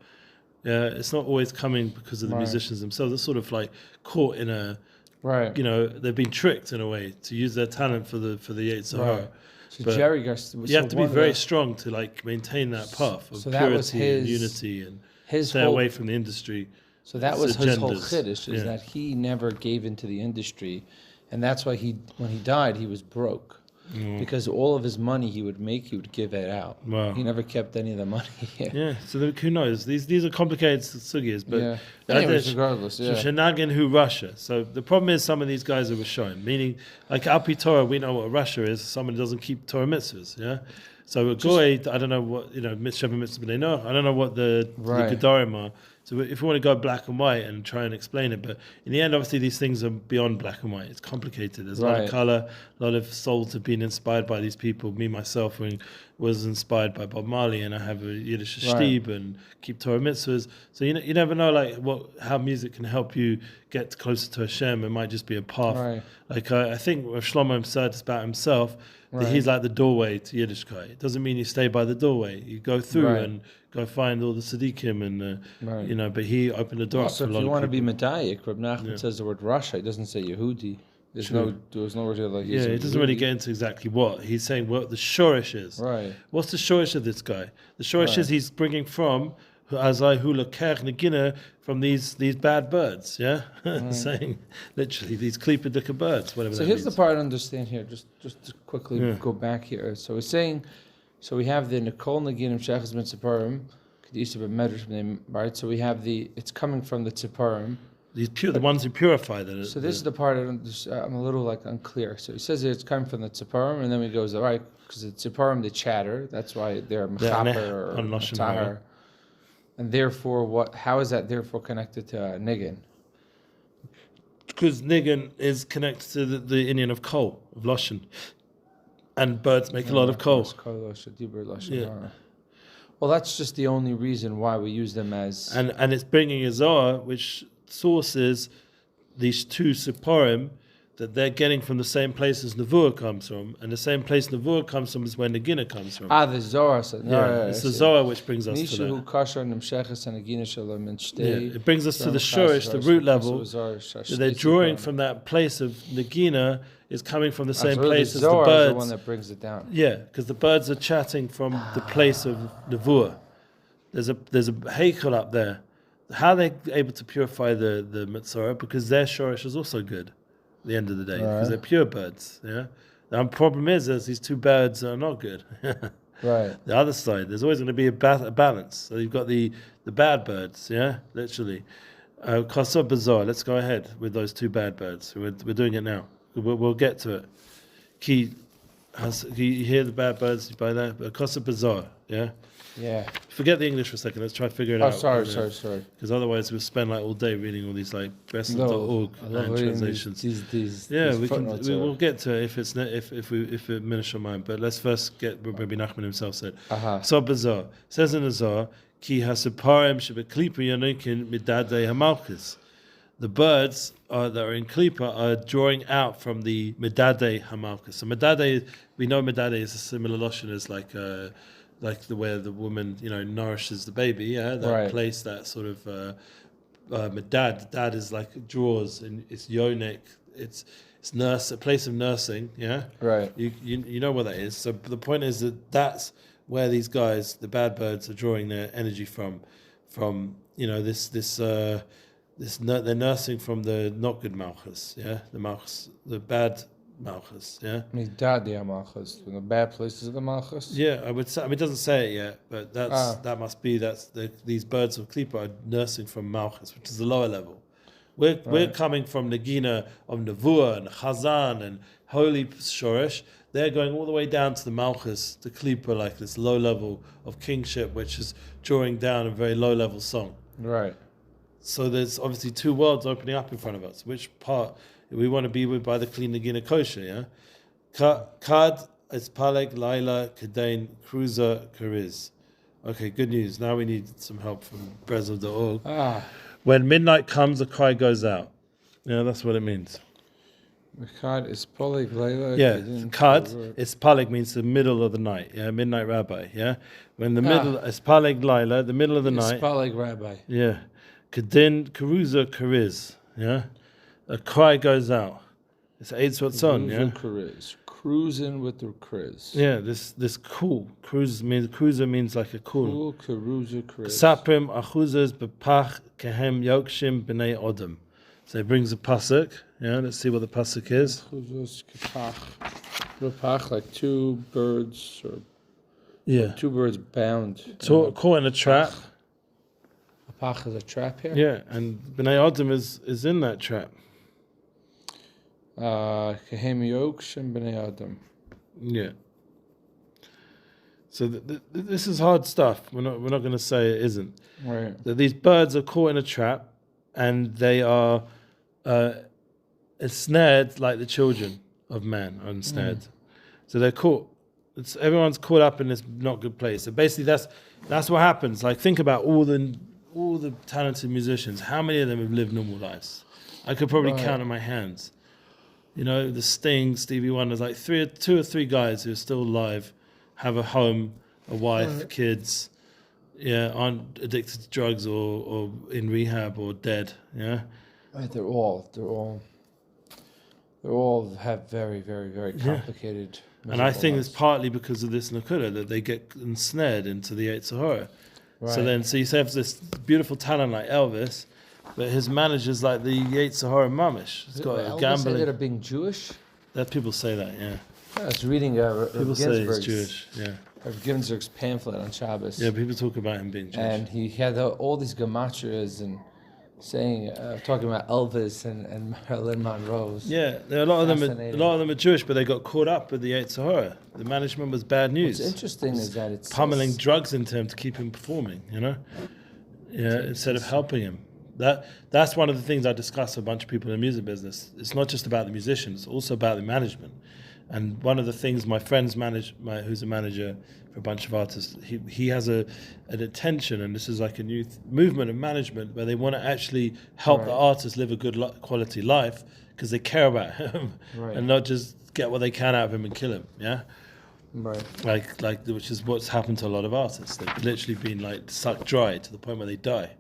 Speaker 1: Yeah, it's not always coming because of the musicians themselves. They're sort of like caught in a.
Speaker 2: Right.
Speaker 1: They've been tricked in a way to use their talent for the YITZCHAK.
Speaker 2: Right. So Jerry Garcia.
Speaker 1: You have to be very strong to like maintain that path of purity and unity and stay away from the industry.
Speaker 2: So that was his whole chiddush, is that he never gave into the industry, and that's why when he died, he was broke, because all of his money he would make, he would give it out.
Speaker 1: Wow.
Speaker 2: He never kept any of the money.
Speaker 1: Yeah. So who knows? These are complicated sugyas, but
Speaker 2: anyways, regardless,
Speaker 1: Shenagin who Russia. So the problem is some of these guys are Rishonim, meaning like Alpi Torah, we know what Russia is. Someone who doesn't keep Torah mitzvahs. Yeah. So a goy, I don't know what mitzvah mitzvah they know. I don't know what the Gedarim are. So if we want to go black and white and try and explain it, but in the end, obviously these things are beyond black and white. It's complicated. There's a lot of color, a lot of souls have been inspired by these people. Me, myself, was inspired by Bob Marley, and I have a Yiddish shtib and keep Torah mitzvahs. So you never know like how music can help you get closer to Hashem. It might just be a path.
Speaker 2: Right.
Speaker 1: Like I think Rav Shlomo said about himself, that he's like the doorway to Yiddishkeit. It doesn't mean you stay by the doorway. You go through and go find all the tzaddikim and but he opened the door.
Speaker 2: Also,
Speaker 1: for a lot
Speaker 2: if you
Speaker 1: of
Speaker 2: want to
Speaker 1: people.
Speaker 2: be medayik, Rebbe Nachman says the word Russia. He doesn't say Yehudi. There's no word like.
Speaker 1: It doesn't really get into exactly what he's saying. What the shorish is.
Speaker 2: Right.
Speaker 1: What's the shorish of this guy? The shorish is he's bringing from Azai Hula Ker Nagina from these bad birds. Yeah, saying literally these klipidika birds. Whatever.
Speaker 2: So here's the part I understand here. Just to quickly go back here. So he's saying, so we have the Nikol Naginim Shechas Ben Tziparim, Kedisha Ben Medrash name, right? So we have it's coming from the Tziparim.
Speaker 1: The ones who purify that.
Speaker 2: So this is the part I'm a little like unclear. So he says it's coming from the Tziparim, and then he goes, all right, because the Tziparim they chatter. That's why they're mechaper or matahar. And therefore, how is that therefore connected to Niggin?
Speaker 1: Because Niggin is connected to the Indian of coal, of Loshen. And birds make a lot of coal.
Speaker 2: Well, that's just the only reason why we use them as...
Speaker 1: And it's bringing a Zohar, which sources these two Sipporim that they're getting from the same place as Nevuah comes from, and the same place Nevuah comes from is where Nagina comes from.
Speaker 2: The Zohar.
Speaker 1: It's the Zohar which brings us to that. It brings us to the shorish, the root level. That they're drawing from that place of Nagina is coming from the same place as the birds.
Speaker 2: Is the one that brings it down.
Speaker 1: Yeah, because the birds are chatting from the place of Nevuah. There's a heichel up there. How are they able to purify the Mitzorah? Because their shorish is also good. At the end of the day, because they're pure birds. Yeah. The problem is, these two birds are not good.
Speaker 2: Right.
Speaker 1: The other side, there's always going to be a balance. So you've got the bad birds. Yeah, literally. Kosher Bazar. Let's go ahead with those two bad birds. We're doing it now. We'll get to it. Ki You hear the bad birds, you buy that. But Kosher Bazaar, yeah?
Speaker 2: Yeah.
Speaker 1: Forget the English for a second. Let's try to figure it out.
Speaker 2: Sorry.
Speaker 1: Because otherwise we'll spend like all day reading all these like Breslov.org and translations.
Speaker 2: These
Speaker 1: we will get to it if it minish your mind. But let's first get what Rebbe Nachman himself said. So Bazaar says in the Zohar, Ki hasiparim shebeklipa yonikin midadei hamalchus. The birds that are in Klipa are drawing out from the Medade Hamalchus. So Medade, we know Medade is a similar lotion as like the way the woman, nourishes the baby, that place, that sort of Medad. Dad is like draws, and it's yonik, it's a place of nursing, yeah? Right. You know what that is. So the point is that's where these guys, the bad birds, are drawing their energy from they're nursing from the not good malchus, the bad malchus,
Speaker 2: malchus, from the bad places of the malchus.
Speaker 1: Yeah, I would say. I mean, it doesn't say it yet, but that must be these birds of klipa are nursing from malchus, which is the lower level. We're coming from Nagina of Nevuah and Chazan and holy Shoresh. They're going all the way down to the malchus, the klipa, like this low level of kingship, which is drawing down a very low level song.
Speaker 2: Right.
Speaker 1: So there's obviously two worlds opening up in front of us. Which part we want to be with by the clean Nagina Kosher, yeah? Kad Espaleg Laila Kedain Cruiser Kariz. Okay, good news. Now we need some help from Breslov.org. When midnight comes, a cry goes out. Yeah, that's what it means.
Speaker 2: Kad Espaleg Laila.
Speaker 1: Yeah, Kad Espaleg means the middle of the night. Yeah, midnight rabbi. Yeah, when the middle Espaleg Laila, the middle of the night.
Speaker 2: Espaleg rabbi.
Speaker 1: Yeah. Kedin Karuza Kariz, yeah? A cry goes out. It's Eitz Ratzon, yeah?
Speaker 2: Kariz. Cruising with the kriz.
Speaker 1: Yeah, this cool. Cruiser means like a cool.
Speaker 2: Cool Karuza Kriz.
Speaker 1: Saprim achuzas bepach kehem yokshim b'nei odem. So it brings a pasuk, yeah? Let's see what the pasuk is.
Speaker 2: Achuzas kepach. Bepach, like two birds, two birds bound.
Speaker 1: Caught in a trap.
Speaker 2: Pach is a trap here?
Speaker 1: Yeah, and B'nai Adam is in that trap.
Speaker 2: Kehem Yoksh and B'nai Adam.
Speaker 1: Yeah. So this is hard stuff. We're not going to say it isn't.
Speaker 2: Right.
Speaker 1: That these birds are caught in a trap, and they are ensnared like the children of man are ensnared. So they're caught. Everyone's caught up in this not good place. So basically, that's what happens. Like, think about all the talented musicians. How many of them have lived normal lives? I could probably count on my hands. The Sting, Stevie Wonder, like two or three guys who are still alive, have a home, a wife, kids, aren't addicted to drugs or in rehab or dead, yeah?
Speaker 2: Right, they're all have very, very, very complicated
Speaker 1: and I think
Speaker 2: lives.
Speaker 1: it's partly because of this Nakuda that they get ensnared into the YITZCHAK. Right. So you have this beautiful talent like Elvis, but his manager's like the YITZCHAK mamish. It's got a gambling.
Speaker 2: Say that being Jewish?
Speaker 1: That people say that, yeah.
Speaker 2: I was reading
Speaker 1: people say he's Jewish, yeah.
Speaker 2: Ginsberg's pamphlet on Shabbos.
Speaker 1: Yeah, people talk about him being Jewish.
Speaker 2: And he had all these gematrias and talking about Elvis and Marilyn Monroe's.
Speaker 1: Yeah, a lot of them are Jewish, but they got caught up with the YITZCHAK. The management was bad news.
Speaker 2: What's interesting is that it's
Speaker 1: pummeling drugs into him to keep him performing. Instead of helping him. That's one of the things I discuss with a bunch of people in the music business. It's not just about the musicians; it's also about the management. And one of the things my friends who's a manager for a bunch of artists, he has an attention, and this is like a new movement of management where they want to actually help the artist live a good quality life because they care about him and not just get what they can out of him and kill him. Yeah,
Speaker 2: right.
Speaker 1: Like which is what's happened to a lot of artists. They've literally been like sucked dry to the point where they die.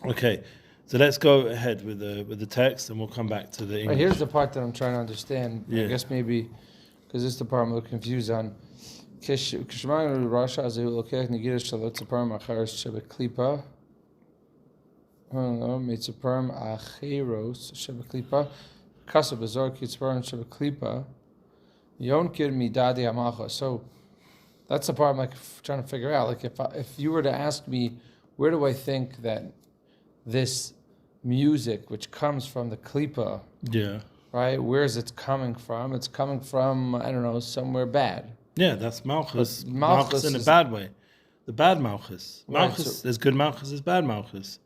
Speaker 1: Okay. So let's go ahead with the text, and we'll come back to the English.
Speaker 2: Right, here's the part that I'm trying to understand.
Speaker 1: Yeah.
Speaker 2: I guess maybe because this is the part I'm a little confused on. So that's the part I'm trying to figure out. Like if you were to ask me, where do I think that this music, which comes from the klipa, right? Where's it coming from? It's coming from, I don't know, somewhere bad.
Speaker 1: Yeah, that's Malchus.
Speaker 2: But
Speaker 1: Malchus in a bad way. The bad Malchus.
Speaker 2: Right,
Speaker 1: Malchus, there's good Malchus, there's bad Malchus.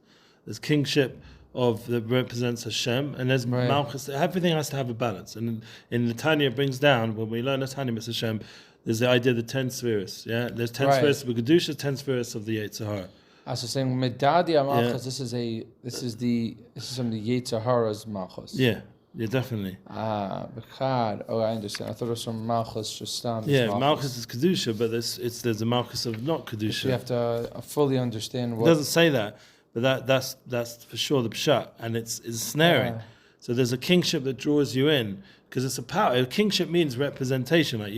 Speaker 1: There's kingship that represents Hashem, and there's Malchus. Everything has to have a balance. And in the Tanya, it brings down, when we learn the Tanya, Mr. Hashem, there's the idea of the 10 spheres. Yeah, there's 10 spheres of the Kedusha, 10 spheres of the YITZCHAK.
Speaker 2: So saying Medadi Malchus, this is from the YITZCHAK's Malchus.
Speaker 1: Yeah, definitely.
Speaker 2: Bechad. Oh, I understand. I thought it was from Malchus Shastam.
Speaker 1: Yeah, Malchus is Kedusha, but there's a Malchus of not Kedusha.
Speaker 2: So you have to fully understand what.
Speaker 1: It doesn't say that, but that's for sure the pshat, and it's snaring. So there's a kingship that draws you in, because it's a power. Kingship means representation. Like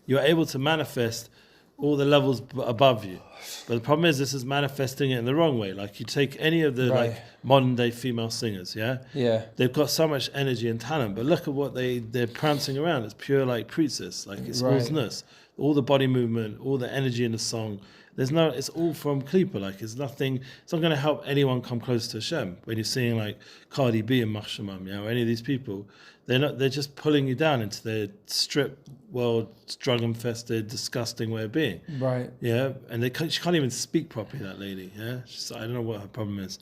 Speaker 1: you're able to manifest all the levels above you. But the problem is, this is manifesting it in the wrong way. Like you take any of the like modern day female singers, they've got so much energy and talent, but look at what they're prancing around. It's pure like priestess, like it's all znus, all the body movement, all the energy in the song. It's all from Klipa. Like it's not going to help anyone come close to Hashem. When you're seeing like Cardi B and MASHA, or any of these people, they're just pulling you down into their strip world, drug infested, disgusting way of being.
Speaker 2: Right.
Speaker 1: Yeah. And she can't even speak properly, that lady. Yeah. I don't know what her problem is.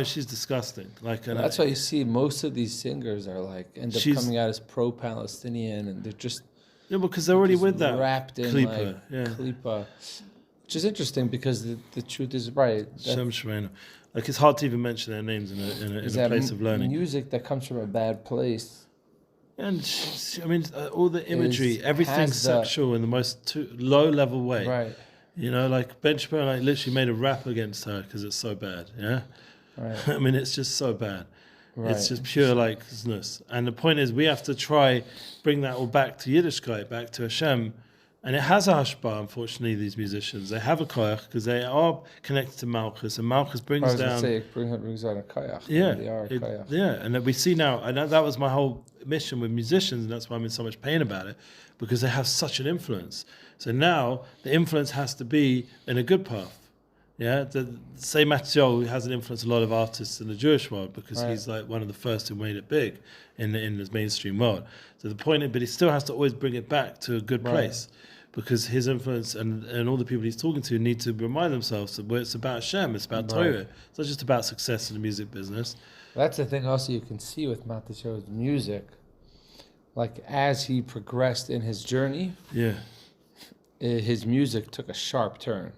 Speaker 1: She's disgusting. Like,
Speaker 2: that's why you see most of these singers are like end up coming out as pro-Palestinian, and they're just
Speaker 1: because they're already with that
Speaker 2: wrapped in
Speaker 1: Klipa,
Speaker 2: Klipa, which is interesting because the truth is right.
Speaker 1: Like it's hard to even mention their names in a place of learning.
Speaker 2: Music that comes from a bad place.
Speaker 1: And all the imagery, everything's sexual in the most low-level way.
Speaker 2: Right.
Speaker 1: Like Ben Shapiro literally made a rap against her because it's so bad. Yeah. Right. It's just so bad. Right. It's just pure like znus. And the point is, we have to try bring that all back to Yiddishkeit, back to Hashem. And it has a hashpah, unfortunately, these musicians. They have a koyach because they are connected to Malchus, and Malchus brings down...
Speaker 2: it brings down a koyach.
Speaker 1: Yeah.
Speaker 2: They are a koyach.
Speaker 1: Yeah, and that we see now, and that was my whole mission with musicians, and that's why I'm in so much pain about it, because they have such an influence. So now, the influence has to be in a good path. Yeah, say Matziol has an influence a lot of artists in the Jewish world because he's like one of the first who made it big in the mainstream world. So the point is, but he still has to always bring it back to a good place because his influence and all the people he's talking to need to remind themselves that it's about Hashem, it's about Torah. It's not just about success in the music business.
Speaker 2: That's the thing also you can see with Matziol's music. Like as he progressed in his journey, his music took a sharp turn.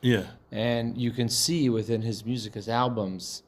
Speaker 1: Yeah.
Speaker 2: And you can see within his music, his albums.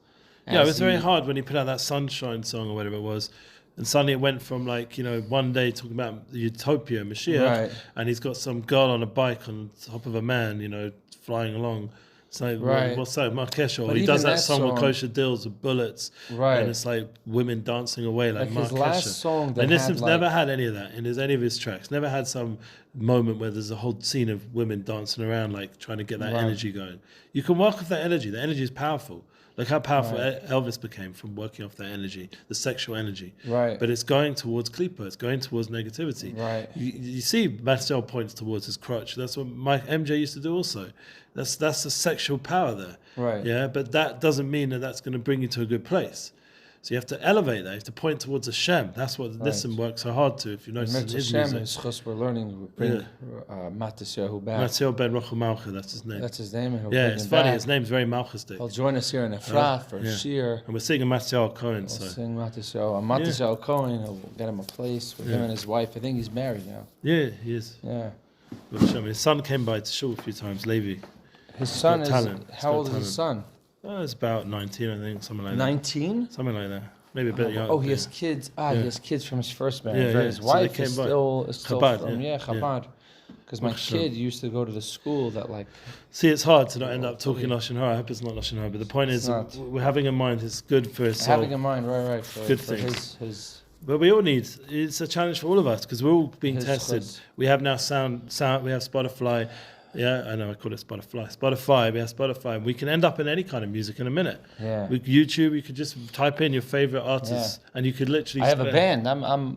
Speaker 1: Yeah, it was very hard when he put out that Sunshine song or whatever it was. And suddenly it went from one day talking about Utopia, Mashiach, and he's got some girl on a bike on top of a man, flying along. It's like, what's that? Markesha. Or he does that song with Kosher deals with bullets. Right. And it's like women dancing away like Markesha.
Speaker 2: His last song that
Speaker 1: and Nissim's never had any of that in any of his tracks. Never had some moment where there's a whole scene of women dancing around like trying to get that energy going. You can work with that energy. The energy is powerful. Like how powerful Elvis became from working off that energy, the sexual energy. Right. But it's going towards Klipa. It's going towards negativity. Right. You see Matziol points towards his crotch. That's what MJ used to do also. That's the sexual power there. Right. Yeah, but that doesn't mean that that's going to bring you to a good place. So you have to elevate that. You have to point towards Hashem. That's what Nissim works so hard to. If you notice in his
Speaker 2: Hashem
Speaker 1: music.
Speaker 2: is we're learning. We bring Matziol back.
Speaker 1: Matziol ben Rochel Malcha. That's his name.
Speaker 2: That's his name. And
Speaker 1: it's funny. His name's very Malchustic.
Speaker 2: He'll join us here in Efrat for Shir.
Speaker 1: And we're singing Matziol Cohen.
Speaker 2: We'll sing Matziol. And Matziol Cohen, he'll get him a place with him and his wife. I think he's married now.
Speaker 1: Yeah, he is.
Speaker 2: Yeah.
Speaker 1: His son came by to shul a few times, Levi.
Speaker 2: His son is... How old is his son?
Speaker 1: It's about 19, I think, something like
Speaker 2: 19?
Speaker 1: that. Something like that. Maybe a bit younger.
Speaker 2: Oh, he has kids. He has kids from his first marriage. His wife is still
Speaker 1: Chabad,
Speaker 2: from Chabad. Because my kid used to go to the school that like...
Speaker 1: See, it's hard to not end up talking Lashon Hara. I hope it's not Lashon Hara. But the point is, we're having in mind it's good for his soul.
Speaker 2: Having in mind, right.
Speaker 1: Good things. But we all need, it's a challenge for all of us because we're all being tested. We have now sound, we have Spotify. Yeah, I know, I call it Spotify. We have Spotify. We can end up in any kind of music in a minute. Yeah. With YouTube, you could just type in your favorite artists and you could literally...
Speaker 2: I have a band.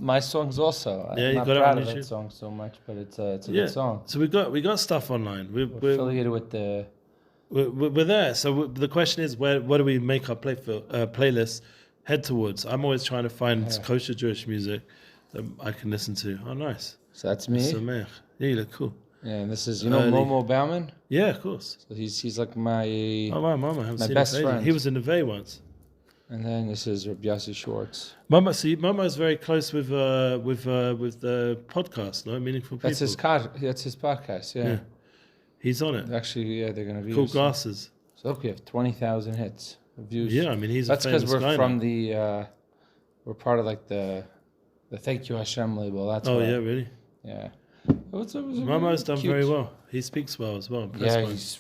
Speaker 2: My songs also. I'm not proud of that song so much, but it's a good song.
Speaker 1: So we got stuff online. We're
Speaker 2: affiliated with the...
Speaker 1: We're there. So the question is, where do we make our playlist? head towards. I'm always trying to find kosher Jewish music that I can listen to. Oh, nice.
Speaker 2: So that's me.
Speaker 1: Yeah, you look cool.
Speaker 2: Yeah, and this is Momo Bauman.
Speaker 1: Yeah, of course.
Speaker 2: So he's like my
Speaker 1: Mama, I haven't
Speaker 2: my
Speaker 1: seen
Speaker 2: best
Speaker 1: him.
Speaker 2: friend.
Speaker 1: He was in the Vey once.
Speaker 2: And then this is Rabbi Yossi Schwartz.
Speaker 1: Mama is very close with the podcast, no? Meaningful People.
Speaker 2: That's his podcast. Yeah.
Speaker 1: He's on it.
Speaker 2: Actually, yeah, they're gonna be
Speaker 1: Cool glasses.
Speaker 2: So look, we have 20,000 hits, views.
Speaker 1: Yeah, I mean he's.
Speaker 2: That's
Speaker 1: because
Speaker 2: we're from the we're part of like the Thank You Hashem label. That's
Speaker 1: yeah, really.
Speaker 2: Yeah.
Speaker 1: Mama's done very well. He speaks well as well.
Speaker 2: Yeah, he's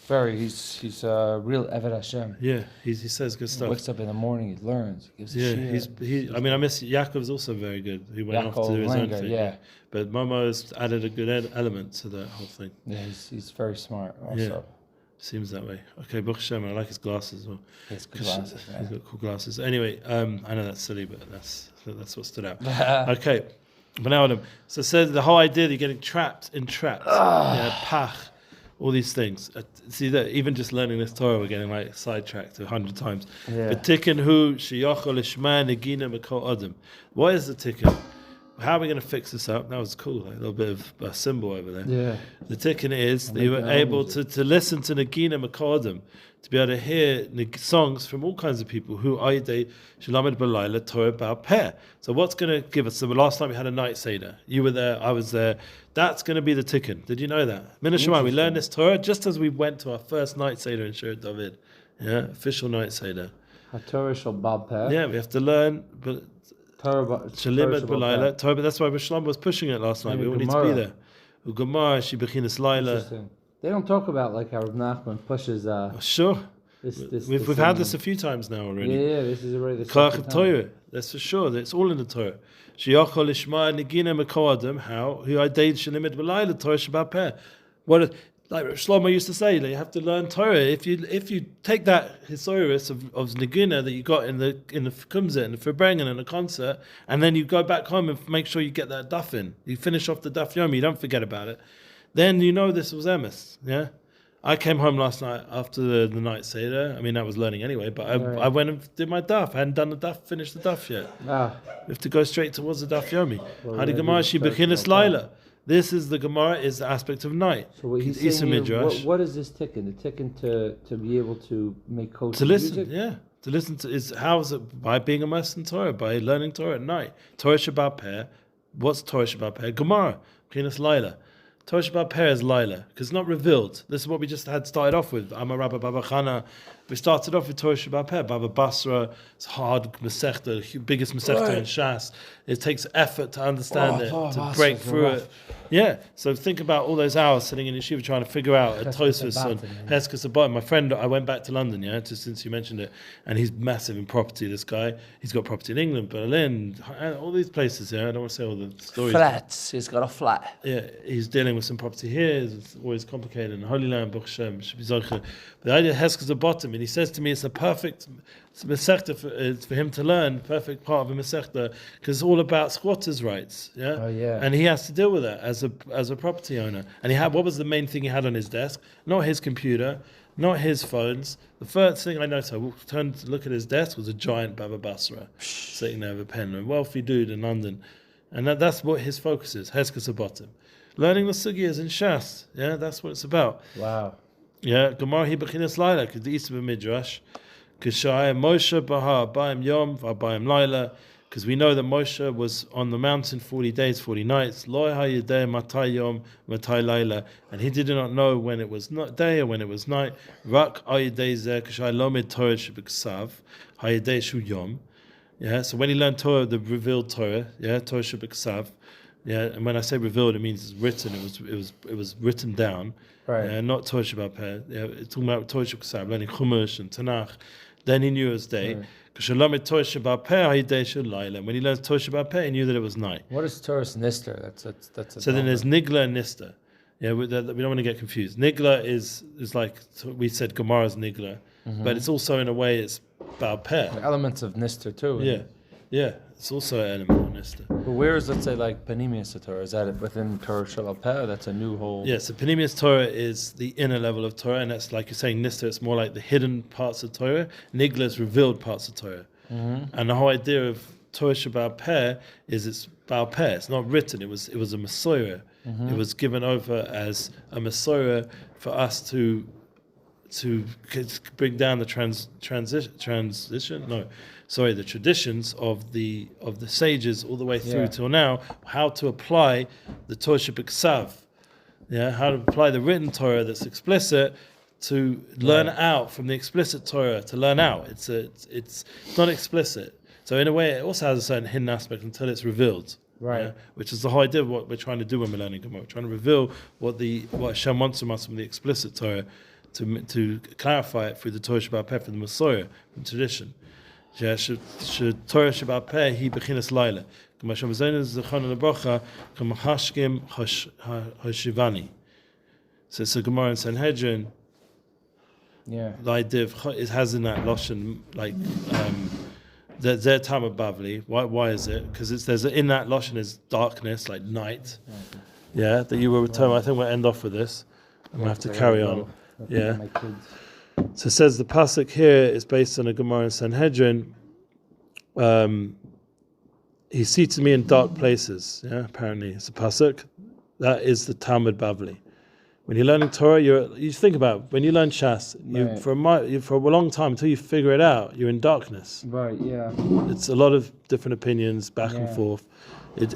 Speaker 2: a real Eved Hashem.
Speaker 1: Yeah, he says good stuff.
Speaker 2: He wakes up in the morning, he learns, he gives a shit.
Speaker 1: I miss Yaakov's also very good. He went off to do his own thing.
Speaker 2: Yeah.
Speaker 1: But Mama's added a good element to the whole thing.
Speaker 2: Yeah, he's very smart also.
Speaker 1: Yeah. Seems that way. Okay, Baruch Hashem, I like his glasses as well.
Speaker 2: His glasses, yeah.
Speaker 1: He's got cool glasses. Anyway, I know that's silly, but that's what stood out. Okay. But now, so it says the whole idea that you're getting trapped, pach, all these things. See that even just learning this Torah, we're getting like sidetracked 100 times. But tikkun hu sheyachol lishma negina mikol adam. What is the tikkun? How are we going to fix this up? That was cool, like a little bit of a symbol over there.
Speaker 2: Yeah.
Speaker 1: The tikkun is that you were able to listen to negina mikol adam, to be able to hear songs from all kinds of people who ayidei shelamed b'layla Torah ba'al peh. So what's going to give us? So last night we had a night seder. You were there, I was there. That's going to be the tikkun. Did you know that? Min Hashemayim, we learned this Torah just as we went to our first night seder in Shirat David. Yeah, official night seder.
Speaker 2: Torah shel ba'al peh.
Speaker 1: Yeah, we have to learn. But Shalimet b'layla Torah. But that's why Shlomo was pushing it last night. We all need to be there. Ugamar she bechinas layla.
Speaker 2: They don't talk about like how Rebbe Nachman pushes.
Speaker 1: Sure. We've had this a few times now already.
Speaker 2: Yeah, this is already the
Speaker 1: second time. Torah. That's for sure. It's all in the Torah. Sheyachol lishma negina mikol adam. How? Who ayidei shelimed b'layla Torah shabbat peh. What? Like Shlomo used to say, you have to learn Torah. If you take that hisoris of negina that you got in the kumzah and the farbrengen and the concert, and then you go back home and make sure you get that daf in. You finish off the daf yomi. You don't forget about it. Then you know this was emes. Yeah, I came home last night after the night seder. I mean, I was learning anyway, but I went and did my daf. I hadn't done the daf, finished the daf yet. We have to go straight towards the daf yomi. Hadi Gemara she bechinas laila. This is the Gemara is the aspect of night.
Speaker 2: So what he's saying here, what is this tikkun? The tikkun to be able to make kosher
Speaker 1: music?
Speaker 2: To listen,
Speaker 1: yeah. To listen to how is it? By being immersed in Torah, by learning Torah at night. Torah shabbat peh. What's Torah shabbat peh? Gemara. Bechinas laila. Torah shabbat peh is laila because it's not revealed. This is what we just had started off with. Amar Rabba Baba Chana. We started off with Torah shabbat peh. Baba Basra. It's hard masechta, biggest masechta in Shas. It takes effort to understand to break through it. Yeah, so think about all those hours sitting in yeshiva trying to figure out a Tosfos on Heskes Abayim. My friend, I went back to London, since you mentioned it, and he's massive in property, this guy. He's got property in England, Berlin, all these places, I don't want to say all the stories.
Speaker 2: Flats, he's got a flat.
Speaker 1: Yeah, he's dealing with some property here, it's always complicated, in Holy Land, Baruch Hashem, should be Zoche. But the idea of Heskes Abayim, and he says to me, it's a perfect Masechta for him to learn, perfect part of a Masechta, because it's all about squatters' rights. Yeah?
Speaker 2: Oh, yeah.
Speaker 1: And he has to deal with that as a property owner. And what was the main thing he had on his desk? Not his computer, not his phones. The first thing I noticed, I turned to look at his desk, was a giant Baba Basra sitting there with a pen. A wealthy dude in London. And that's what his focus is, Heskes Abayim. Learning the sugiyas in Shas. Yeah, that's what it's about.
Speaker 2: Wow.
Speaker 1: Yeah, Gemara hi bechinas laila, because the East of a Midrash. Kishai Moshe Bahar Bayim Yom Bayim Laila, because we know that Moshe was on the mountain 40 days, 40 nights. Loi hayidei matai yom matai laila, and he did not know when it was day or when it was night. Rak hayidei zeh kishai lomed Torah shebiksav hayidei shu yom. Yeah, so when he learned Torah, the revealed Torah, Torah shebiksav. Yeah, and when I say revealed, it means it's written. It was written down.
Speaker 2: Right.
Speaker 1: Not Torah shabbat peh. It's talking about Torah shebiksav, learning Chumash and Tanakh. Then he knew it was day. When he learned Torah Shabbat Peh, he knew that it was night.
Speaker 2: What is Torah Nister? That's
Speaker 1: so then there's Nigla and Nister. Yeah, we don't want to get confused. Nigla is like we said, Gemara's Nigla, but it's also in a way it's Baal Peh.
Speaker 2: Elements of Nister too.
Speaker 1: Yeah, it's also an element of Nister.
Speaker 2: But where is, let's say, like Panemius Torah? Is that within Torah Shabbat Peh? That's a new whole.
Speaker 1: Yeah, so Panemius Torah is the inner level of Torah, and that's like you're saying Nister. It's more like the hidden parts of Torah. Nigla is revealed parts of Torah. And the whole idea of Torah Shabbat Peh is it's Baal Peh. It's not written. It was a Masorah. It was given over as a Masorah for us to bring down the the traditions of the sages all the way through till now. How to apply the Torah Shabbat how to apply the written Torah that's explicit to learn out from the explicit Torah to learn out. It's not explicit. So in a way, it also has a certain hidden aspect until it's revealed. Right. Which is the whole idea of what we're trying to do when we're learning Gemara. We're trying to reveal what Hashem wants from us from the explicit Torah to clarify it through the Torah Shabbat Peh, from the Masorah, from tradition. Torah Shabbat Peh hi bechinas laila. So it's a Gemara in Sanhedrin. The idea of it has in that Lashon like their time of Bavli. Why is it? Because there's in that Lashon is darkness, like night. That you were returning. I think we'll end off with this. I'm gonna have to carry on. So it says the pasuk here is based on a Gemara in Sanhedrin. He seated me in dark places. Apparently it's a pasuk. That is the Talmud Bavli. When you're learning Torah, you think about it. When you learn Shas, for a long time until you figure it out, you're in darkness.
Speaker 2: Right. Yeah.
Speaker 1: It's a lot of different opinions back and forth.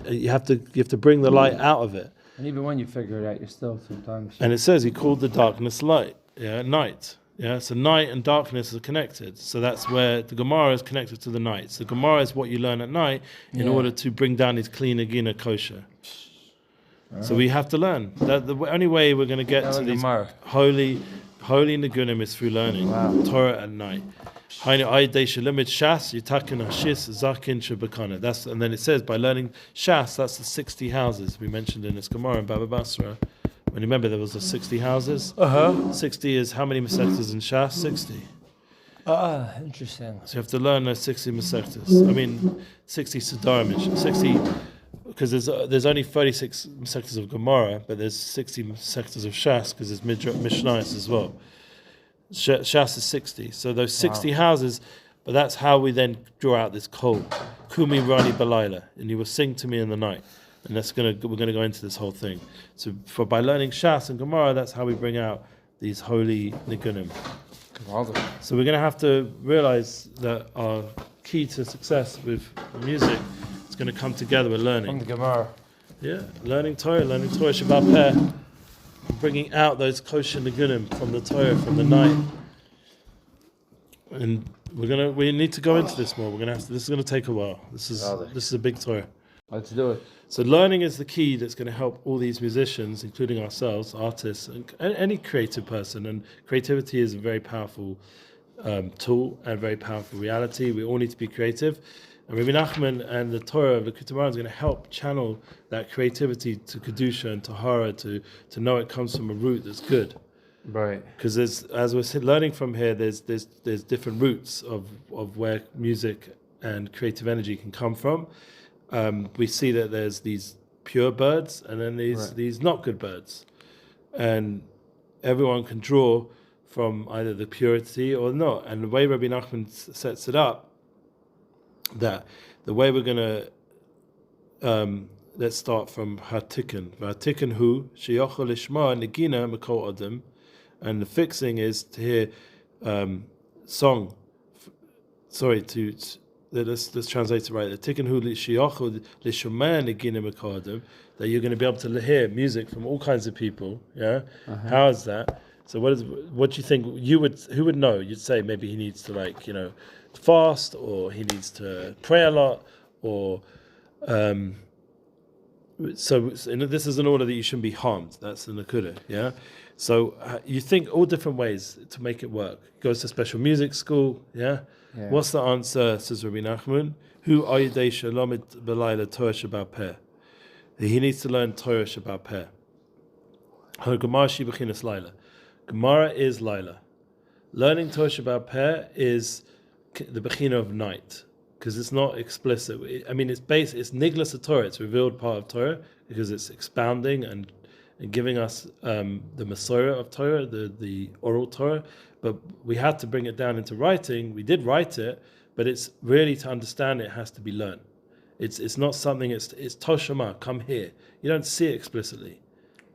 Speaker 1: You have to bring the light out of it.
Speaker 2: And even when you figure it out, you're still sometimes.
Speaker 1: And it says he called the darkness light. Night. So night and darkness are connected. So that's where the Gemara is connected to the night. So the Gemara is what you learn at night in order to bring down these clean agina kosher. So we have to learn. That the only way we're going to get to these holy nigunim is through learning Torah at night. And then it says by learning Shas, that's the 60 houses we mentioned in this Gemara in Baba Basra. When you remember there was the 60 houses. 60 is how many Masechtas in Shas? 60.
Speaker 2: Interesting.
Speaker 1: So you have to learn those 60 Masechtas. I mean, 60 Siddharim, 60. Because there's only 36 sectors of Gemara, but there's 60 sectors of Shas because there's Mishnayos as well. Shas is 60, so those 60 houses. But that's how we then draw out this kol, Kumi Rani Balayla, and you will sing to me in the night. And we're gonna go into this whole thing. So by learning Shas and Gemara, that's how we bring out these holy nigunim. So we're gonna have to realize that our key to success with music is going to come together with learning.
Speaker 2: From the Gemara.
Speaker 1: Learning Torah Shabbat Peh, bringing out those kosher nigunim from the Torah, from the night. And we need to go into this more. This is going to take a while. This is a big Torah.
Speaker 2: Let's do it.
Speaker 1: So learning is the key that's going to help all these musicians, including ourselves, artists, and any creative person. And creativity is a very powerful tool and very powerful reality. We all need to be creative. And Rebbe Nachman and the Torah of the Likutei is going to help channel that creativity to Kedusha and Tahara to know it comes from a root that's good.
Speaker 2: Right.
Speaker 1: Because as we're learning from here, there's different roots of where music and creative energy can come from. We see that there's these pure birds and then these not good birds. And everyone can draw from either the purity or not. And the way Rebbe Nachman sets it up, that the way we're going to let's start from Hatikin. Hatikin hu sheyochol lishma negina mikol adam, and the fixing is to hear song. Let's translate it right. The tikkun hu sheyochol lishma negina mikol adam, that you're going to be able to hear music from all kinds of people. How is that? So what do you think who would know? You'd say maybe he needs to fast, or he needs to pray a lot, or so this is an order that you shouldn't be harmed. That's the nakuda, So you think all different ways to make it work. Goes to special music school, What's the answer? Says Rebbe Nachman. Who ayidei shalomit belayla Torah Shabbat Peh. He needs to learn Torah Shabbat Peh. Gemara shi bechinas Laila. Gemara is Laila. Learning Torah Shabbat Peh is the bechina of night, because it's not explicit. It's niglas Torah. It's revealed part of Torah because it's expounding and giving us the Masorah of Torah, the oral Torah. But we had to bring it down into writing. We did write it, but it's really, to understand it has to be learned. It's not something, it's Toshama, come here. You don't see it explicitly.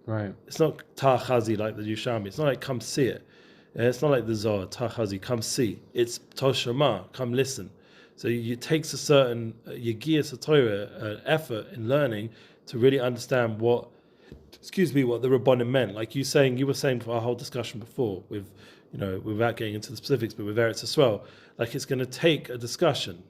Speaker 2: Right.
Speaker 1: It's not Tachazi like the Yushami. It's not like come see it. It's not like the Zohar, Tachazi, come see. It's Toshama, come listen. So it takes a certain Yigiyas Torah effort in learning to really understand what the Rabbanim meant. Like you were saying for our whole discussion before, with without getting into the specifics, but with Eretz Yisrael, like it's going to take a discussion.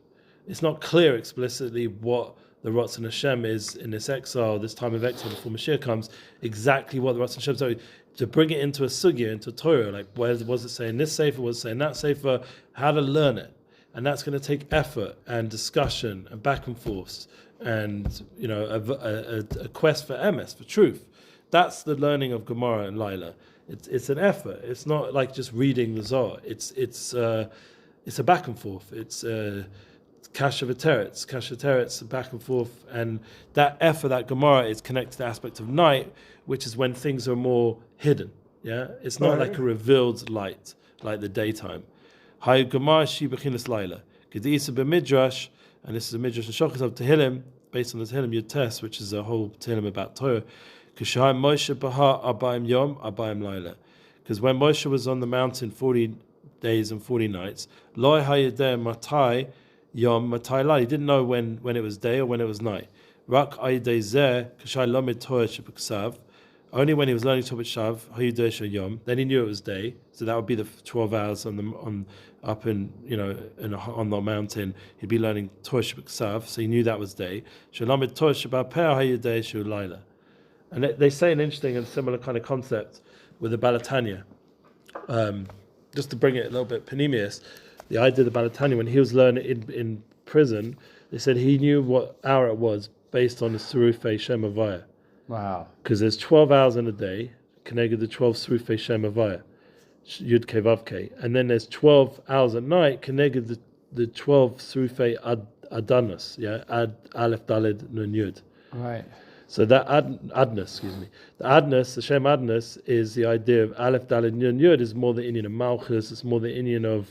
Speaker 1: It's not clear explicitly what the Ratzon Hashem is in this exile, this time of exile before Mashiach comes, exactly what the Ratzon Hashem is. So to bring it into a sugya, into Torah, like where was it saying this sefer, was it saying that sefer, how to learn it. And that's going to take effort and discussion and back and forth and a quest for emes, for truth. That's the learning of Gemara and Laila. It's an effort. It's not like just reading the Zohar. It's a back and forth. It's kasha teretz, back and forth, and that effort, that Gemara, is connected to the aspect of night, which is when things are more hidden. Yeah, it's not like a revealed light like the daytime. Hay Gemara shi bechinas Laila. Kedisa b'midrash, and this is a midrash of Shochas of Tehillim, based on the Tehillim Yud, which is a whole Tehillim about Torah. K'shai Moshe Baha Abayim Yom Abayim Laila. Because when Moshe was on the mountain 40 days and 40 nights, Loi Hayedeh Matai Yom Matai Laila. He didn't know when it was day or when it was night. Rak Ayedeh Zeh K'shai Lomid Torah Shebeksav. Only when he was learning Torah Shav Hayedeh Shayom, then he knew it was day. So that would be the 12 hours on the mountain. He'd be learning Torah Shebeksav, so he knew that was day. Shalomid Torah Shebapeh Hayedeh Shu Laila. And they say an interesting and similar kind of concept with the Balatanya. Just to bring it a little bit panemius, the idea of the Balatanya, when he was learning in prison, they said he knew what hour it was based on the Surufei Shem Havaya.
Speaker 2: Wow.
Speaker 1: Because there's 12 hours in a day, connected to 12 Surufei Shem Havaya, Yud Ke Vav Ke. And then there's 12 hours at night, connected the 12 Surufei Adanas, Aleph Daled Nun Yud.
Speaker 2: Right.
Speaker 1: So that adnus, the adnus, the Shem adnus, is the idea of Aleph Daled Nun Yud, is more the Indian of Malchus, it's more the Indian of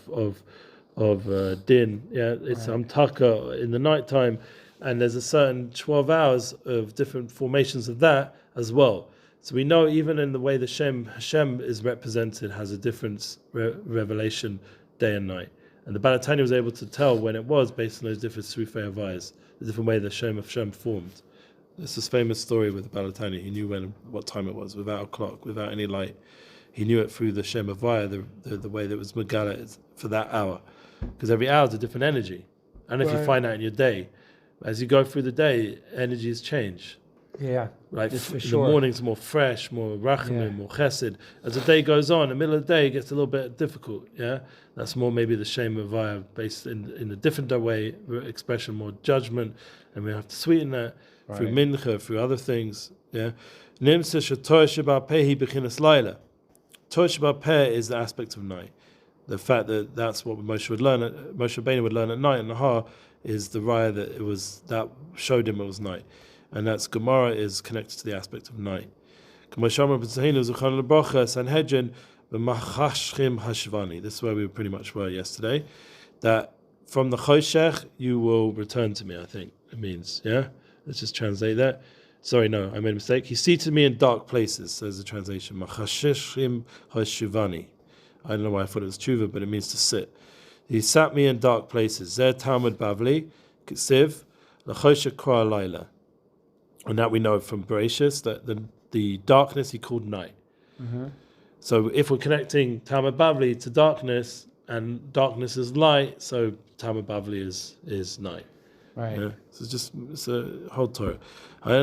Speaker 1: Din. Yeah, it's Amtaka in the nighttime, and there's a certain 12 hours of different formations of that as well. So we know even in the way the Hashem is represented has a different revelation day and night. And the Balatanya was able to tell when it was based on those different Surufei Havayas, the different way the Shem of Shem formed. There's this famous story with the Balatanya. He knew what time it was, without a clock, without any light. He knew it through the Shem Havaya, the way that was Megala for that hour. Because every hour is a different energy. And if you find out in your day, as you go through the day, energies change.
Speaker 2: Yeah.
Speaker 1: Right? The morning's more fresh, more rachamim, more chesed. As the day goes on, the middle of the day gets a little bit difficult. Yeah, that's more maybe the Shem Havaya based in a different way, expression, more judgment, and we have to sweeten that. Through mincha, through other things, Torah Sheba'Peh bechinas Laila. Torah Sheba'Peh is the aspect of night. The fact that that's what Moshe Rabbeinu would learn at night, and Nahar is the raya that showed him it was night, and that's Gemara is connected to the aspect of night. This is where we pretty much were yesterday. That from the Kosher you will return to me. I think it means Let's just translate that. Sorry, no, I made a mistake. He seated me in dark places, says the translation. Machashishim hashivani. I don't know why I thought it was tshuva, but it means to sit. He sat me in dark places. Zer Talmud Bavli, Kitsiv, L'choshe Kra Laila. And that we know from Bereshis, that the darkness he called night. Mm-hmm. So if we're connecting Talmud Bavli to darkness, and darkness is light, so Talmud Bavli is night.
Speaker 2: Right.
Speaker 1: Yeah? So it's a whole Torah. This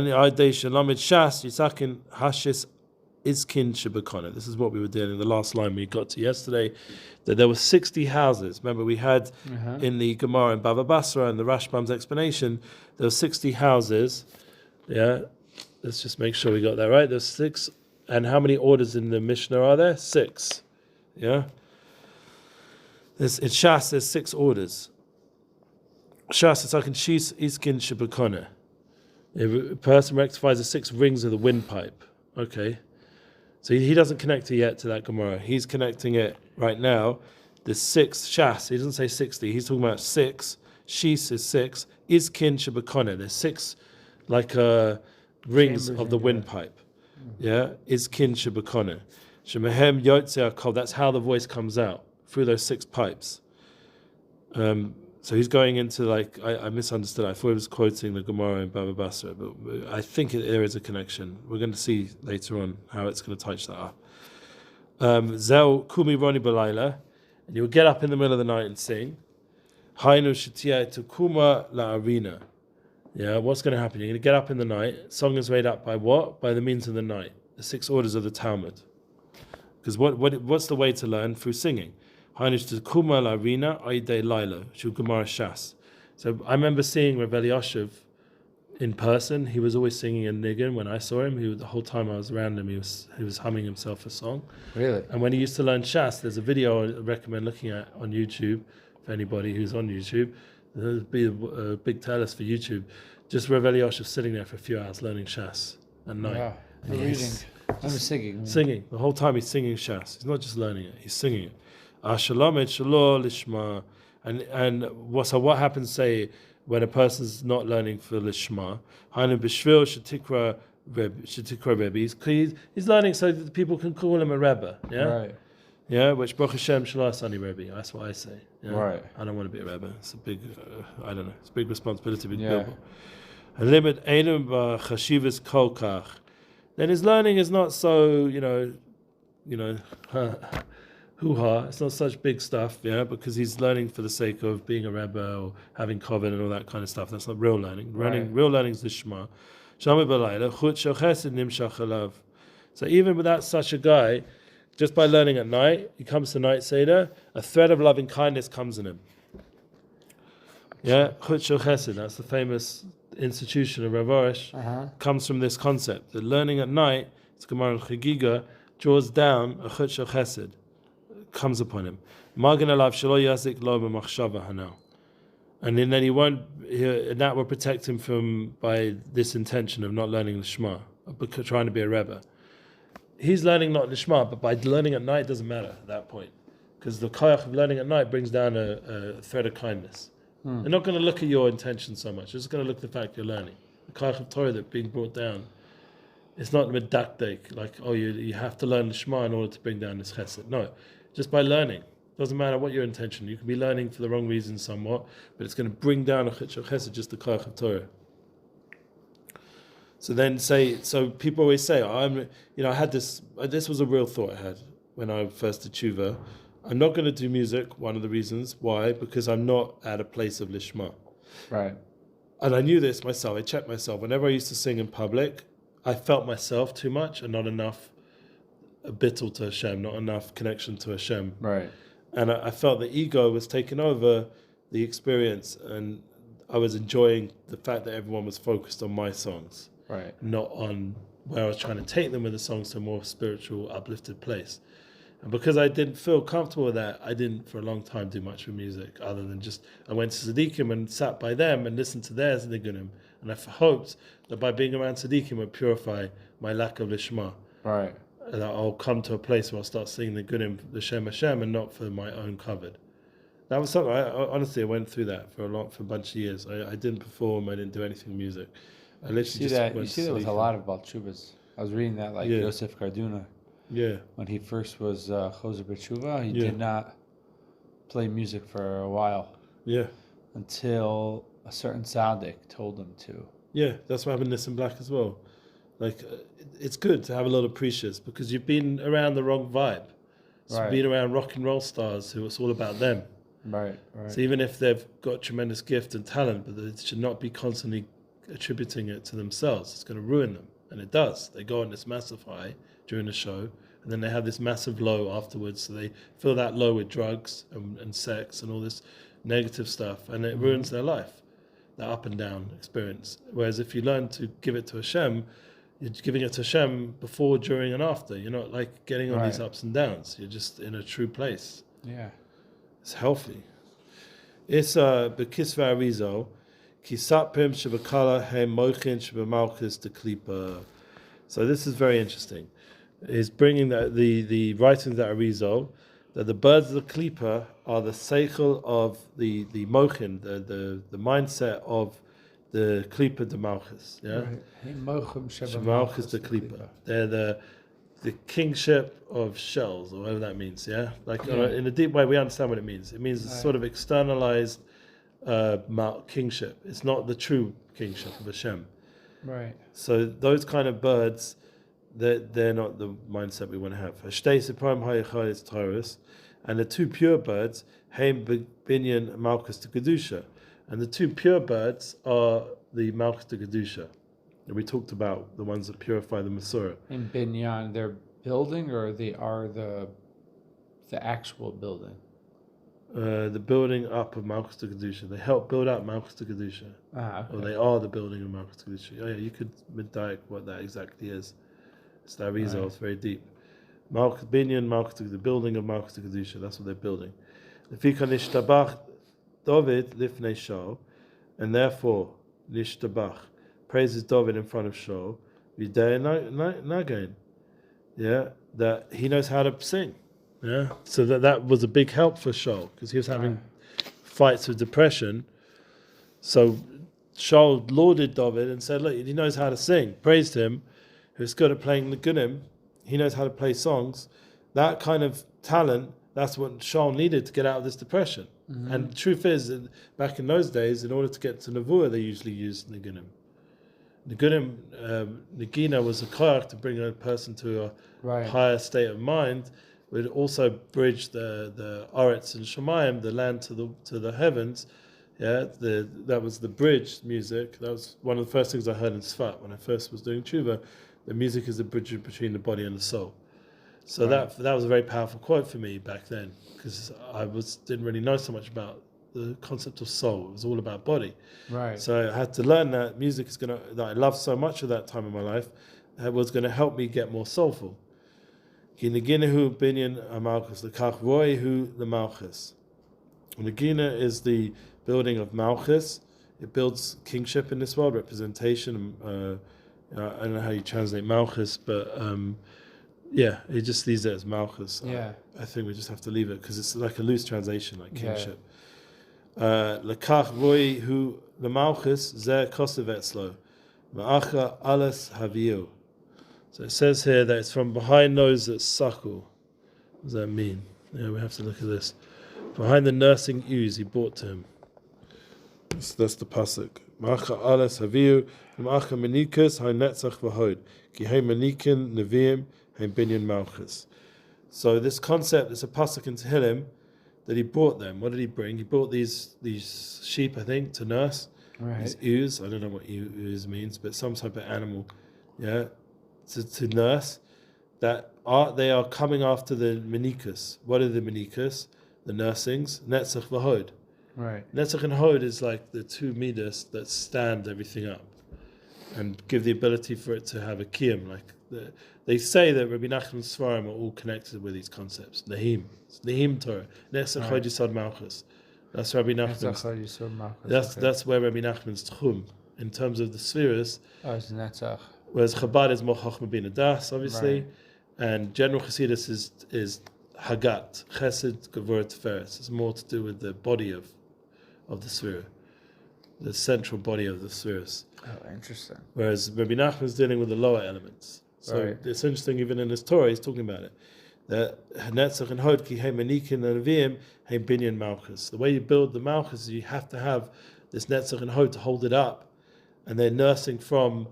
Speaker 1: is what we were doing in the last line we got to yesterday, that there were 60 houses. Remember we had in the Gemara in Bava Basra and the Rashbam's explanation, there were 60 houses. Yeah, let's just make sure we got that right. There's 6, and how many orders in the Mishnah are there? 6. Yeah. In Shas there's 6 orders. Shas Tzakin Shis Iskin Shebekona. If a person rectifies the 6 rings of the windpipe. Okay. So he doesn't connect it yet to that Gemara. He's connecting it right now There's 6 shas. He doesn't say 60. He's talking about 6. Shis is 6. Izkin shebekone. There's 6 like rings
Speaker 2: Chambers
Speaker 1: of the
Speaker 2: in
Speaker 1: windpipe. Yeah, Izkin shebekone. Shemehem yotzei hakol. That's how the voice comes out through those 6 pipes. So he's going into like I misunderstood. I thought he was quoting the Gemara in Baba Basra, but I think there is a connection. We're going to see later on how it's going to touch that up. Zel kumi roni balayla, and you will get up in the middle of the night and sing. Hainu shetia tukuma la arena. Yeah, what's going to happen? You're going to get up in the night. Song is made up by what? By the means of the night. The 6 orders of the Talmud. Because what's the way to learn? Through singing. So I remember seeing Rebbe Nachman in person. He was always singing in Nigun when I saw him. The whole time I was around him, he was humming himself a song.
Speaker 2: Really?
Speaker 1: And when he used to learn Shas, there's a video I recommend looking at on YouTube for anybody who's on YouTube. There'll be a big talus for YouTube. Just Rebbe Nachman sitting there for a few hours learning Shas at night.
Speaker 2: Wow.
Speaker 1: And
Speaker 2: Reading. I'm singing.
Speaker 1: Singing. The whole time he's singing Shas. He's not just learning it, he's singing it. Lishma. And what happens, say, when a person's not learning for Lishma? He's learning so that people can call him a Rebbe. Yeah? Right. Yeah, which Baruch Hashem Shalom Sani Rebbe. That's what I say. Yeah? Right. I don't want to be a Rebbe. It's a big, I don't know. It's a big responsibility. Big yeah. Limit Einum Chashivas Kolkach. Then his learning is not so, hoo-ha, it's not such big stuff, yeah, because he's learning for the sake of being a Rebbe or having covenant and all that kind of stuff. That's not real learning. Real learning is the Shema. So even without such a guy, just by learning at night, he comes to night Seder, a thread of loving kindness comes in him. Yeah, Chut Shel Chesed, that's the famous institution of Rav Arush, comes from this concept. That learning at night, it's Gemara and Chagiga, draws down a Chut Shel Chesed, comes upon him. Magen alav shelo yazik lo b'machshava hanal. And then he won't, and that will protect him from, by this intention of not learning the Shema, trying to be a Rebbe. He's learning not the Shema, but by learning at night, it doesn't matter at that point. Because the koyach of learning at night brings down a thread of kindness. They're not going to look at your intention so much. They're just going to look at the fact you're learning. The koyach of Torah that's being brought down, it's not medakdek, like, you have to learn the Shema in order to bring down this chesed. No, just by learning. Doesn't matter what your intention. You can be learning for the wrong reason somewhat, but it's going to bring down a chesed, just the koyach of Torah. So people always say, I had this was a real thought I had when I first did tshuva. I'm not going to do music, one of the reasons. Why? Because I'm not at a place of lishma. Right. And I knew this myself. I checked myself. Whenever I used to sing in public, I felt myself too much and not enough a bittul to Hashem, not enough connection to Hashem. Right. And I felt the ego was taking over the experience, and I was enjoying the fact that everyone was focused on my songs. Right. Not on where I was trying to take them with the songs to a more spiritual, uplifted place. And because I didn't feel comfortable with that, I didn't for a long time do much with music other than just, I went to Tzaddikim and sat by them and listened to theirs nigunim. And I hoped that by being around Tzaddikim would purify my lack of lishma. Right. And I'll come to a place where I'll start singing the nigunim, the Shem Hashem, and not for my own covered. That was something, honestly, I went through that for a bunch of years. I didn't perform, I didn't do anything with music. I literally
Speaker 2: you see that with a lot of Baal Teshuvas. I was reading that, like Yosef Karduna. Yeah. When he first was Choser B'Tshuva, he did not play music for a while. Yeah. Until a certain tzaddik told him to.
Speaker 1: Yeah, that's what happened in Nissan Black as well. Like, it's good to have a lot of preachers because you've been around the wrong vibe. So you've been around rock and roll stars who it's all about them. Right. So even if they've got tremendous gift and talent, but they should not be constantly attributing it to themselves. It's going to ruin them. And it does. They go on this massive high during the show, and then they have this massive low afterwards. So they fill that low with drugs and sex and all this negative stuff, and it ruins their life, that up and down experience. Whereas if you learn to give it to Hashem, you're giving it to Hashem before, during, and after. You're not like getting on these ups and downs. You're just in a true place. Yeah. It's healthy. It's Bekisva Arizo, Kisapim Shabakala He Mochin Shabamalchis de Klipa. So this is very interesting. He's bringing the writings that Arizal, that the birds of the Klippa are the seichel of the mochin, the mindset of the Klippa de Malchus. Yeah, Malchus the Klippa. They're the kingship of shells, or whatever that means. Yeah, in a deep way, we understand what it means. It means sort of externalized kingship. It's not the true kingship of Hashem.
Speaker 2: Right.
Speaker 1: So those kind of birds, they're not the mindset we want to have. And the two pure birds, Heim Binyan Malchus to Kedusha. And the two pure birds are the Malchus to Kedusha. And we talked about the ones that purify the Masorah.
Speaker 2: In Binyan, they're building, or they are the actual building?
Speaker 1: The building up of Malchus to Kedusha. They help build up Malchus to Kedusha.
Speaker 2: Okay.
Speaker 1: Or they are the building of Malchus to Kedusha. Oh yeah, you could medayek what that exactly is. It's the Arizal, it's very deep. Malchus Binyan, Malchus to the building of Malchus to Kedusha. That's what they're building. Lefika nishtabach David lifnei Shaul, and therefore nishtabach praises David in front of Shaul. Videi nagain. Yeah, that he knows how to sing. Yeah, so that was a big help for Shaul because he was having fights with depression. So Shaul lauded David and said, "Look, he knows how to sing." Praised him. He was good at playing the gunim. He knows how to play songs. That kind of talent, that's what Shaul needed to get out of this depression. Mm-hmm. And the truth is, that back in those days, in order to get to Nevuah, they usually used Nigunim. Nagina was a koyach to bring a person to a higher state of mind. It would also bridge the Oretz and Shemayim, the land to the heavens. Yeah, that was the bridge music. That was one of the first things I heard in Sfat when I first was doing tshuva. The music is the bridge between the body and the soul. So that was a very powerful quote for me back then, because I didn't really know so much about the concept of soul. It was all about body.
Speaker 2: Right.
Speaker 1: So I had to learn that music that I loved so much at that time in my life, was going to help me get more soulful. Kineginahu binyan amalchus, the kach roihu the malchus. Nagina is the building of malchus. It builds kingship in this world, representation. I don't know how you translate malchus, but it just leaves it as malchus.
Speaker 2: Yeah.
Speaker 1: I think we just have to leave it because it's like a loose translation, like kingship. Lekach roi hu the malchus zeh kosev etzlo ma'acha alas haviu. So it says here that it's from behind those that suckle. What does that mean? Yeah, we have to look at this. Behind the nursing ewes he brought to him. That's the pasuk. Ma'acha alas haviu ma'acha menikus hay netzach v'hod ki hay menikin neviim hay binyan malchus. So this concept is a pasuk in Tehillim that he brought them. What did he bring? He brought these sheep, I think, to nurse.
Speaker 2: Right.
Speaker 1: These ewes. I don't know what ewes means, but some type of animal. Yeah, to nurse. They are coming after the menikus. What are the menikus? The nursings. Netzach v'hod.
Speaker 2: Right.
Speaker 1: Netzach and hod is like the two midas that stand everything up and give the ability for it to have a kiyum. They say that Rebbe Nachman's Svarim are all connected with these concepts. Nahim. It's Nahim Torah. Netzach hod yisod malchus. That's Rebbe Nachman's. That's where Rebbe Nachman's tchum in terms of the spheres.
Speaker 2: Oh, it's Netzach.
Speaker 1: Whereas Chabad is more Chochmah Bina Das, obviously, and general Chassidus is Hagat, Chesed, Gevurah, Tiferes. It's more to do with the body of the sphere, the central body of the spheres.
Speaker 2: Oh, interesting.
Speaker 1: Whereas Rabbi Nachman is dealing with the lower elements. So it's interesting, even in his Torah, he's talking about it. That Netzach and Hod, Ki Hey Manikin and Avim, Hey Binyan Malchus. The way you build the Malchus, you have to have this Netzach and Hod to hold it up, and they're nursing from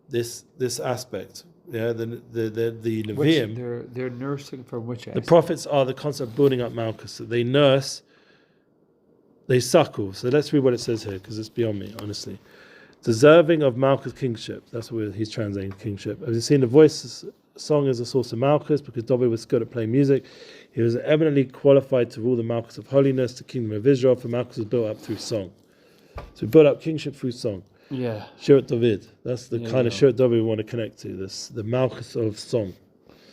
Speaker 1: this aspect. Yeah, the Nevi'im.
Speaker 2: They're nursing from which aspect?
Speaker 1: The prophets are the concept of building up Malchus. So they nurse, they suckle. So let's read what it says here, because it's beyond me, honestly. Deserving of Malchus kingship. That's what he's translating kingship. As you've seen, the voice song is a source of Malchus, because David was good at playing music. He was eminently qualified to rule the Malchus of holiness, the kingdom of Israel, for Malchus was built up through song. So we built up kingship through song.
Speaker 2: Yeah.
Speaker 1: Shirat David. That's the kind of Shirat David we want to connect to. The Malchus of song.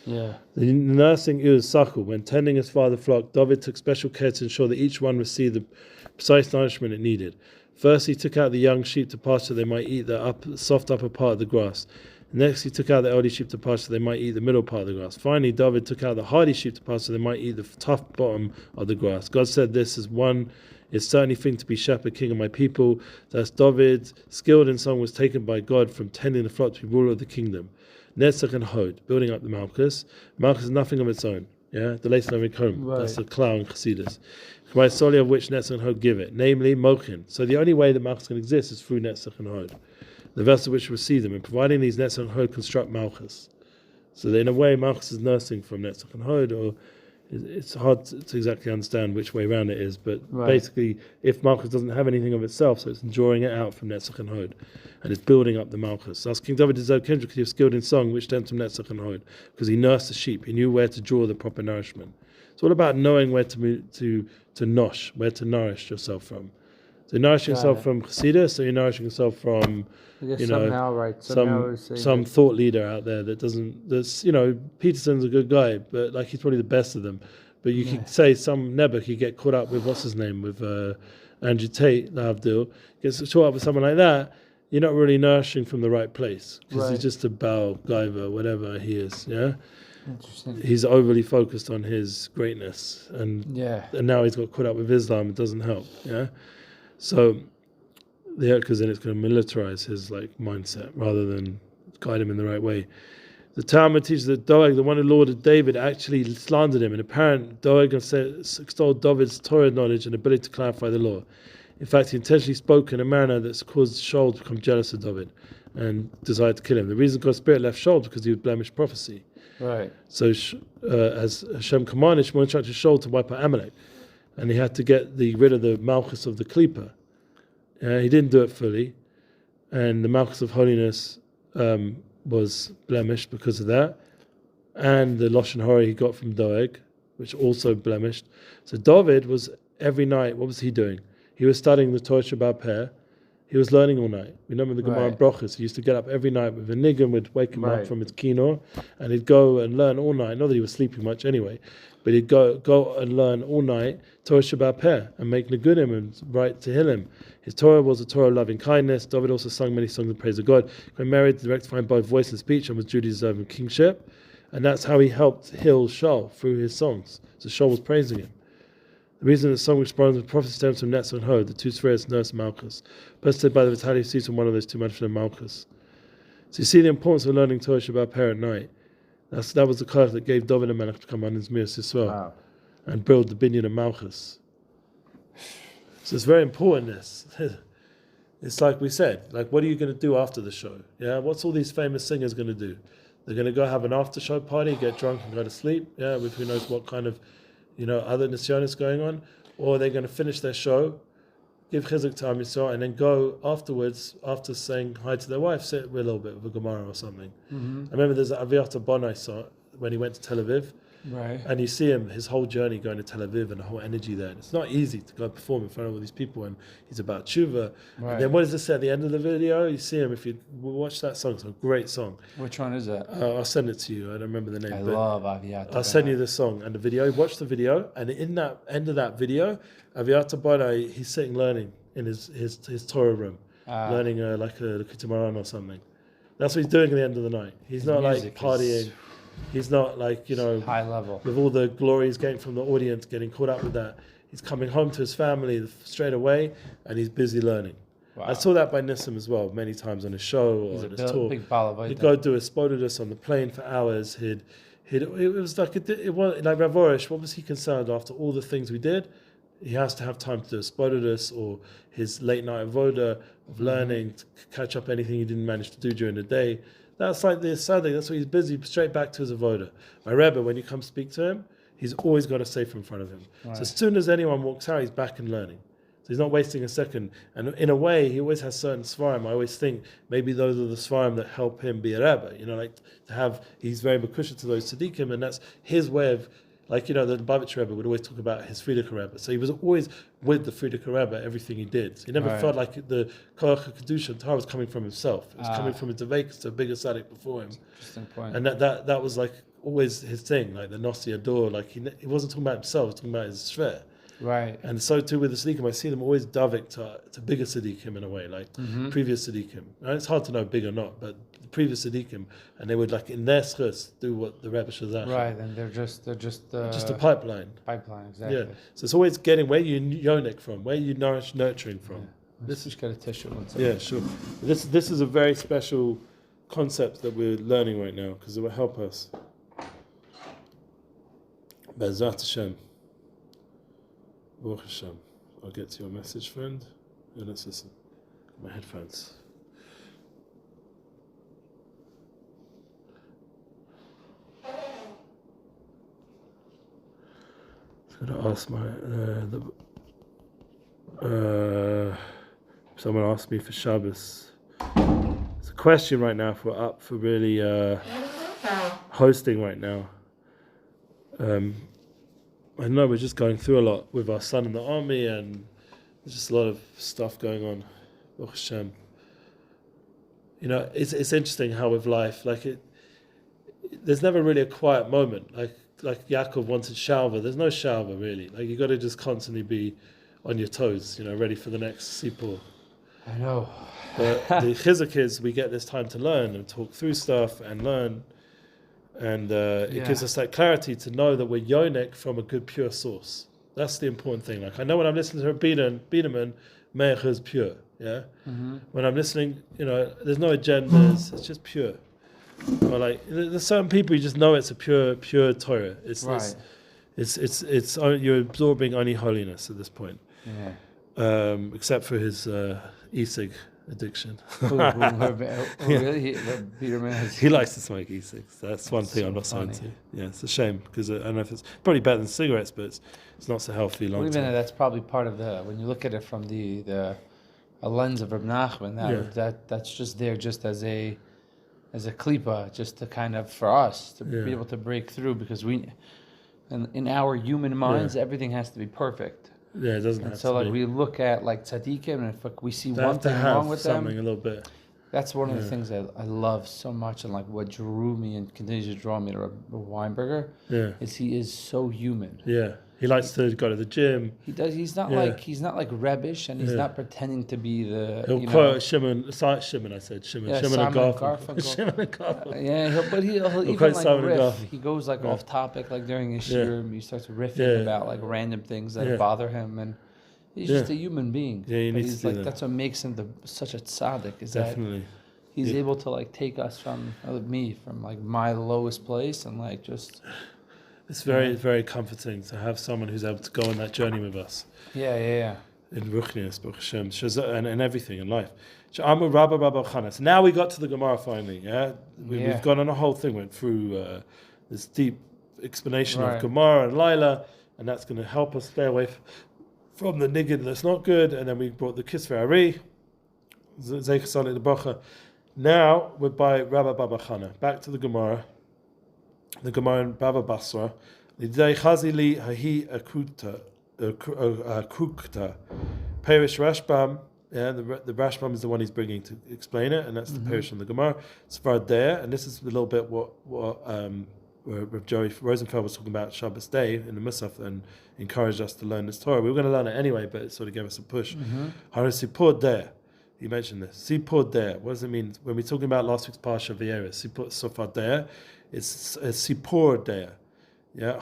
Speaker 2: Yeah.
Speaker 1: The nursing is Saku. When tending his father's flock, David took special care to ensure that each one received the precise nourishment it needed. First, he took out the young sheep to pasture they might eat the soft upper part of the grass. Next, he took out the elderly sheep to pasture so they might eat the middle part of the grass. Finally, David took out the hardy sheep to pasture so they might eat the tough bottom of the grass. God said, "This is certainly thing to be shepherd, king of my people." Thus David, skilled in song, was taken by God from tending the flock to be ruler of the kingdom. Netzach and Hod, building up the Malchus. Malchus is nothing of its own. Yeah, the latest Navik home. Right. That's the Klau and Chassidus. By solely of which Netzach and Hod give it, namely Mochin. So the only way that Malchus can exist is through Netzach and Hod, the vessel which receive them, and providing these Netzach and Hod construct Malchus. So in a way, Malchus is nursing from Netzach and Hod, or it's hard to exactly understand which way around it is, but basically, if Malchus doesn't have anything of itself, so it's drawing it out from Netzach and Hod, and it's building up the Malchus. Thus, King David deserved kindred because he was skilled in song, which stems from Netzach and Hod, because he nursed the sheep. He knew where to draw the proper nourishment. It's all about knowing where to move, to nosh, where to nourish yourself from. So you're nourishing yourself from Chassidus, so you're nourishing yourself from, some thought leader out there that's, Peterson's a good guy, but like he's probably the best of them. But you could say some Nebuch, you get caught up with, what's his name, with Andrew Tate, the Abdul, gets caught up with someone like that, you're not really nourishing from the right place, because he's just a Baal, Gaiva, whatever he is, yeah?
Speaker 2: Interesting.
Speaker 1: He's overly focused on his greatness, and now he's got caught up with Islam. It doesn't help, yeah. So, because then it's going to militarize his mindset rather than guide him in the right way. The Talmud teaches that Doeg, the one who lauded David, actually slandered him. And apparent Doeg extolled David's Torah knowledge and ability to clarify the law. In fact, he intentionally spoke in a manner that's caused Shaul to become jealous of David and desired to kill him. The reason God's spirit left Shaul because he was blemished prophecy.
Speaker 2: Right.
Speaker 1: So as Hashem commanded, Shmuel instructed Shaul to wipe out Amalek, and he had to get rid of the Malchus of the Klippa. He didn't do it fully, and the Malchus of holiness was blemished because of that, and the Lashon Hara he got from Doeg, which also blemished. So David was every night. What was he doing? He was studying the Torah Sheba'al Peh. He was learning all night. Remember the Gemara Brochus. He used to get up every night with a niggin, would wake him up from his kino, and he'd go and learn all night. Not that he was sleeping much anyway, but he'd go and learn all night Torah Sheba'al Peh and make nigunim and write Tehillim. His Torah was a Torah of loving kindness. David also sung many songs in praise of God. When married, rectifying both voice and speech, and was duly deserving kingship. And that's how he helped heal Shaul through his songs. So Shaul was praising him. The reason the song which borrows the prophet stems from Netzach and Hod, the two spheres, nurse and Malchus, posted by the Vitali sees from one of those two mantra and Malchus. So you see the importance of learning Torah Sheba'al Peh at night. That was the koach that gave David a Melech to come on his Miras Yisrael and build the binyan of Malchus. So it's very important, this. It's like we said, what are you going to do after the show? Yeah, what's all these famous singers going to do? They're going to go have an after show party, get drunk and go to sleep, with who knows what kind of other nisyonis going on, or they're going to finish their show, give chizuk to Am Yisrael, and then go afterwards, after saying hi to their wife, sit with a little bit of a Gemara or something. Mm-hmm. I remember there's an Aviata Bon I saw when he went to Tel Aviv, and you see him, his whole journey going to Tel Aviv and the whole energy there. And it's not easy to go perform in front of all these people, and he's about tshuva. Right. And then what does it say at the end of the video? You see him, if you watch that song, it's a great song.
Speaker 2: Which one is that?
Speaker 1: I'll send it to you. I don't remember the name.
Speaker 2: I love Aviata.
Speaker 1: I'll send you the song and the video. Watch the video, and in that end of that video, Aviata Bonai, he's sitting learning in his Torah room, learning like a Likutei Moharan or something. That's what he's doing at the end of the night. He's not partying. He's not
Speaker 2: high level
Speaker 1: with all the glory he's getting from the audience, getting caught up with that. He's coming home to his family straight away, and he's busy learning. Wow. I saw that by Nissim as well, many times on his show or on his tour. He'd go do a spodidus on the plane for hours. It was like Rav Orish. What was he concerned after all the things we did? He has to have time to do a spodidus or his late night avoda of learning to catch up anything he didn't manage to do during the day. That's like the Sunday. That's why he's busy, straight back to his avoda. My Rebbe, when you come speak to him, he's always got a sefer in front of him. Right. So as soon as anyone walks out, he's back and learning. So he's not wasting a second. And in a way, he always has certain svarim. I always think maybe those are the svarim that help him be a Rebbe. He's very makusha to those tzaddikim, and that's his way of, the Lubavitch Rebbe would always talk about his Frierdiker Rebbe. So he was always with the Frierdiker Rebbe, everything he did. So he never felt like the Koach Kedusha Torah was coming from himself. It was coming from a Devekus to a bigger tzaddik before him.
Speaker 2: Interesting point.
Speaker 1: And that was always his thing, the Nossi Ador. He wasn't talking about himself, he was talking about his Shver.
Speaker 2: Right.
Speaker 1: And so too with the Tzaddikim, I see them always davik to bigger Tzaddikim in a way, previous Tzaddikim. It's hard to know big or not, but previous tzaddikim, and they would like in their schus do what the Rebbe Shazach.
Speaker 2: Right, and they're just
Speaker 1: a pipeline.
Speaker 2: Pipeline, exactly.
Speaker 1: Yeah. So it's always getting where you yonik from, where you nurturing from.
Speaker 2: Yeah. This just got a tissue.
Speaker 1: Yeah, sure. This is a very special concept that we're learning right now because it will help us. Be'ezrat Hashem. Baruch Hashem. I'll get to your message, friend. Yeah, let's listen. My headphones. I'm going to ask someone asked me for Shabbos. It's a question right now if we're up for really hosting right now. I know we're just going through a lot with our son in the army, and there's just a lot of stuff going on. Baruch Hashem. You know, it's interesting how with life, there's never really a quiet moment. Like Yaakov wanted shalva. There's no shalva really. Like you got to just constantly be on your toes, you know, ready for the next sipur.
Speaker 2: I know.
Speaker 1: But the chizuk is we get this time to learn and talk through stuff and learn, and it gives us that clarity to know that we're yonik from a good pure source. That's the important thing. Like I know when I'm listening to a Biederman, Me'ach is pure. Yeah. Mm-hmm. When I'm listening, you know, there's no agendas. It's just pure. Or like there's certain people you just know it's a pure Torah. It's
Speaker 2: right.
Speaker 1: It's you're absorbing only holiness at this point.
Speaker 2: Yeah.
Speaker 1: Except for his e-cig addiction.
Speaker 2: Really?
Speaker 1: He likes to smoke e-cigs. That's one thing I'm not so into. Yeah, it's a shame because I don't know if it's probably better than cigarettes, but it's not so healthy long term.
Speaker 2: Even that's probably part of when you look at it from a lens of Rebbe Nachman, that's just there just as a klipa, just to kind of for us to be able to break through, because in our human minds everything has to be perfect.
Speaker 1: Yeah, it doesn't have
Speaker 2: so
Speaker 1: to be.
Speaker 2: We look at like tzaddikim, and if we see one thing wrong with them,
Speaker 1: something a little bit.
Speaker 2: That's one of the things I love so much, and like what drew me and continues to draw me to Weinberger.
Speaker 1: Yeah,
Speaker 2: is he is so human.
Speaker 1: Yeah, he likes to go to the gym.
Speaker 2: He does. He's not like Rebbish, and he's not pretending to be the.
Speaker 1: He'll quote Shimon. I said Shimon. Shimon and Garfunkel.
Speaker 2: Shimon and Garfunkel. But he'll even like riff. He goes like off topic, like during his shiur, he starts riffing about like random things that bother him, and he's just a human being.
Speaker 1: Yeah, he needs to do that.
Speaker 2: That's what makes him such a tzaddik. Is
Speaker 1: definitely
Speaker 2: that he's able to like take us from like my lowest place, and like just.
Speaker 1: It's very, very comforting to have someone who's able to go on that journey with us.
Speaker 2: Yeah.
Speaker 1: In Ruchnias, Baruch Hashem, and everything in life. So now we got to the Gemara finally. Yeah, we've gone on a whole thing. Went through this deep explanation of Gemara and Laila, and that's going to help us stay away from the niggin that's not good. And then we brought the Kisvei Ari, Zeich Salik the Bracha. Now we're by Rabbi Baba Chana. Back to the Gemara. The Gemara in Baba Basra. Lidei Chazili Hahi Akukta. Perish Rashbam. Yeah, the Rashbam is the one he's bringing to explain it, and that's the Perish from the Gemara. Sfard there, and this is a little bit what Rav Joey Rosenfeld was talking about Shabbos Day in the Musaf, and encouraged us to learn this Torah. We were going to learn it anyway, but it sort of gave us a push. Harasipur there. You mentioned this. Sipur there. What does it mean? When we're talking about last week's Parsha V'Yeres, Sipur Sofar there. It's a Sipur there. Yeah.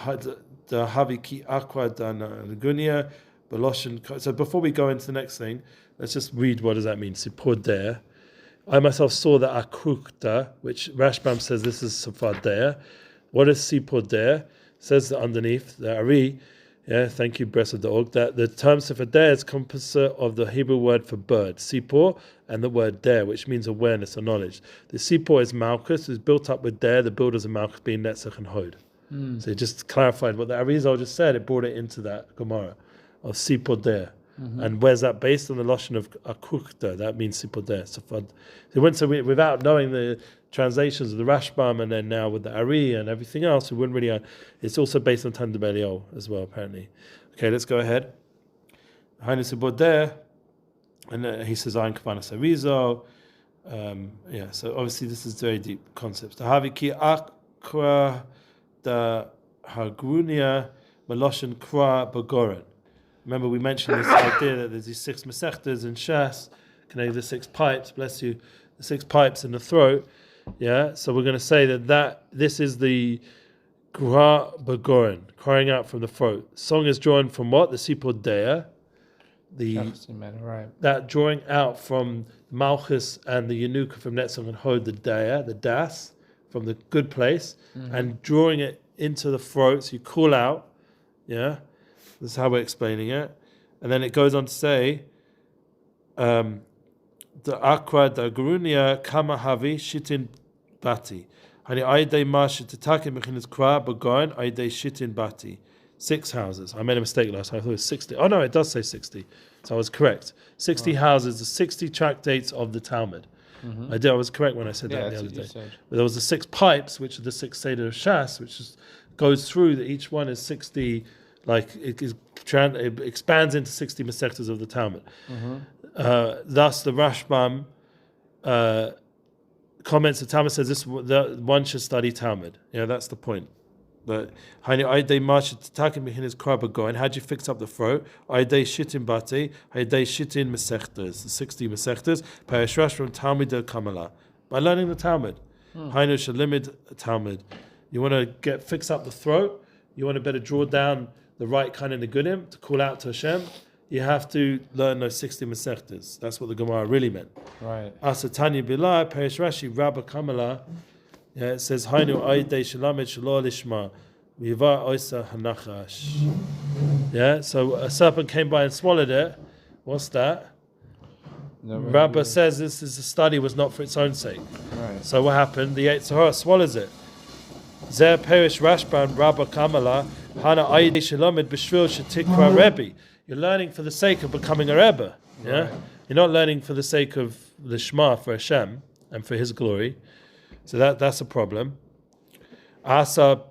Speaker 1: The Haviki Aqua Dana Gunia Beloshin. So before we go into the next thing, let's just read what does that mean. Sipur there. I myself saw the Akrukta, which Rashbam says this is Sofar there. What is Sipur there? Says underneath the Ari. Yeah, thank you, Bress of the Org. That the term Sefer Der is composite of the Hebrew word for bird, Sipor, and the word Der, which means awareness or knowledge. The Sipor is Malchus, is built up with Der, the builders of Malchus being Netzach and Hod. So it just clarified what the Arizal just said, it brought it into that Gemara of Sipor Der. And where's that based on the Lashon of Akukta? That means Sipor Der. So without knowing the translations of the Rashbam, and then now with the Ari and everything else, we wouldn't really. It's also based on Tan de Belial as well, apparently. Okay, let's go ahead. Highness Sipor Der, and he says Ayin Kavanas Arizo. So obviously this is very deep concepts. The Haviki Akra the Hagrunia Maloshin Kra Bagoran. Remember, we mentioned this idea that there's these 6 Masechtas in Shas, connected the 6 pipes, bless you, the 6 pipes in the throat, Yeah, so we're going to say that this is the Gra Bagorin, crying out from the throat. Song is drawn from what? The Sipod Dea. That drawing out from Malchus and the Yanuka from Netzach and Hod, the Dea, the Das, from the good place, and drawing it into the throat. So you call out, yeah? This is how we're explaining it. And then it goes on to say, the Akra da Gurunia Kama Havi Shitin Bati. Hani Aidei Mash Tatakim Mechinis Kra Bagoin Aidei Shitin Bati. 6 houses. I made a mistake last time. I thought it was 60. Oh no, it does say 60. So I was correct. 60 houses, the 60 tractates of the Talmud. I was correct when I said that the other day. But there was the 6 pipes, which are the 6 Seder of Shas, which goes through, that each one is 60, like it expands into 60 Masechtas of the Talmud. Thus the Rashbam comments, the Talmud says one should study Talmud. Yeah, that's the point. But how'd you fix up the throat? Shitin bate, shitin mesechtas, the 60 mesechtas, parashrash from Talmud del Kamala. By learning the Talmud. Hainu shalimid Talmud. You want to fix up the throat, you want to better draw down the right kind of negunim to call out to Hashem, you have to learn those 60 mesechtas. That's what the Gemara really meant. Right. Asatani billah, parashrashi rabba Kamala. Yeah, it says Hainu Aidei Shalamed Shalol Lishma Viva Oisa Hanachash. Yeah, so a serpent came by and swallowed it. What's that? Rabbah says this is a study was not for its own sake. Right. So what happened? The YITZCHAK swallows it. Zer Perish Rashban Rabbah Kamala Hana Aidei Shalamed B'Shvil Shetikra Rebbe. You're learning for the sake of becoming a Rebbe. Yeah, right. You're not learning for the sake of the Shema for Hashem and for His glory. So that's a problem. Asa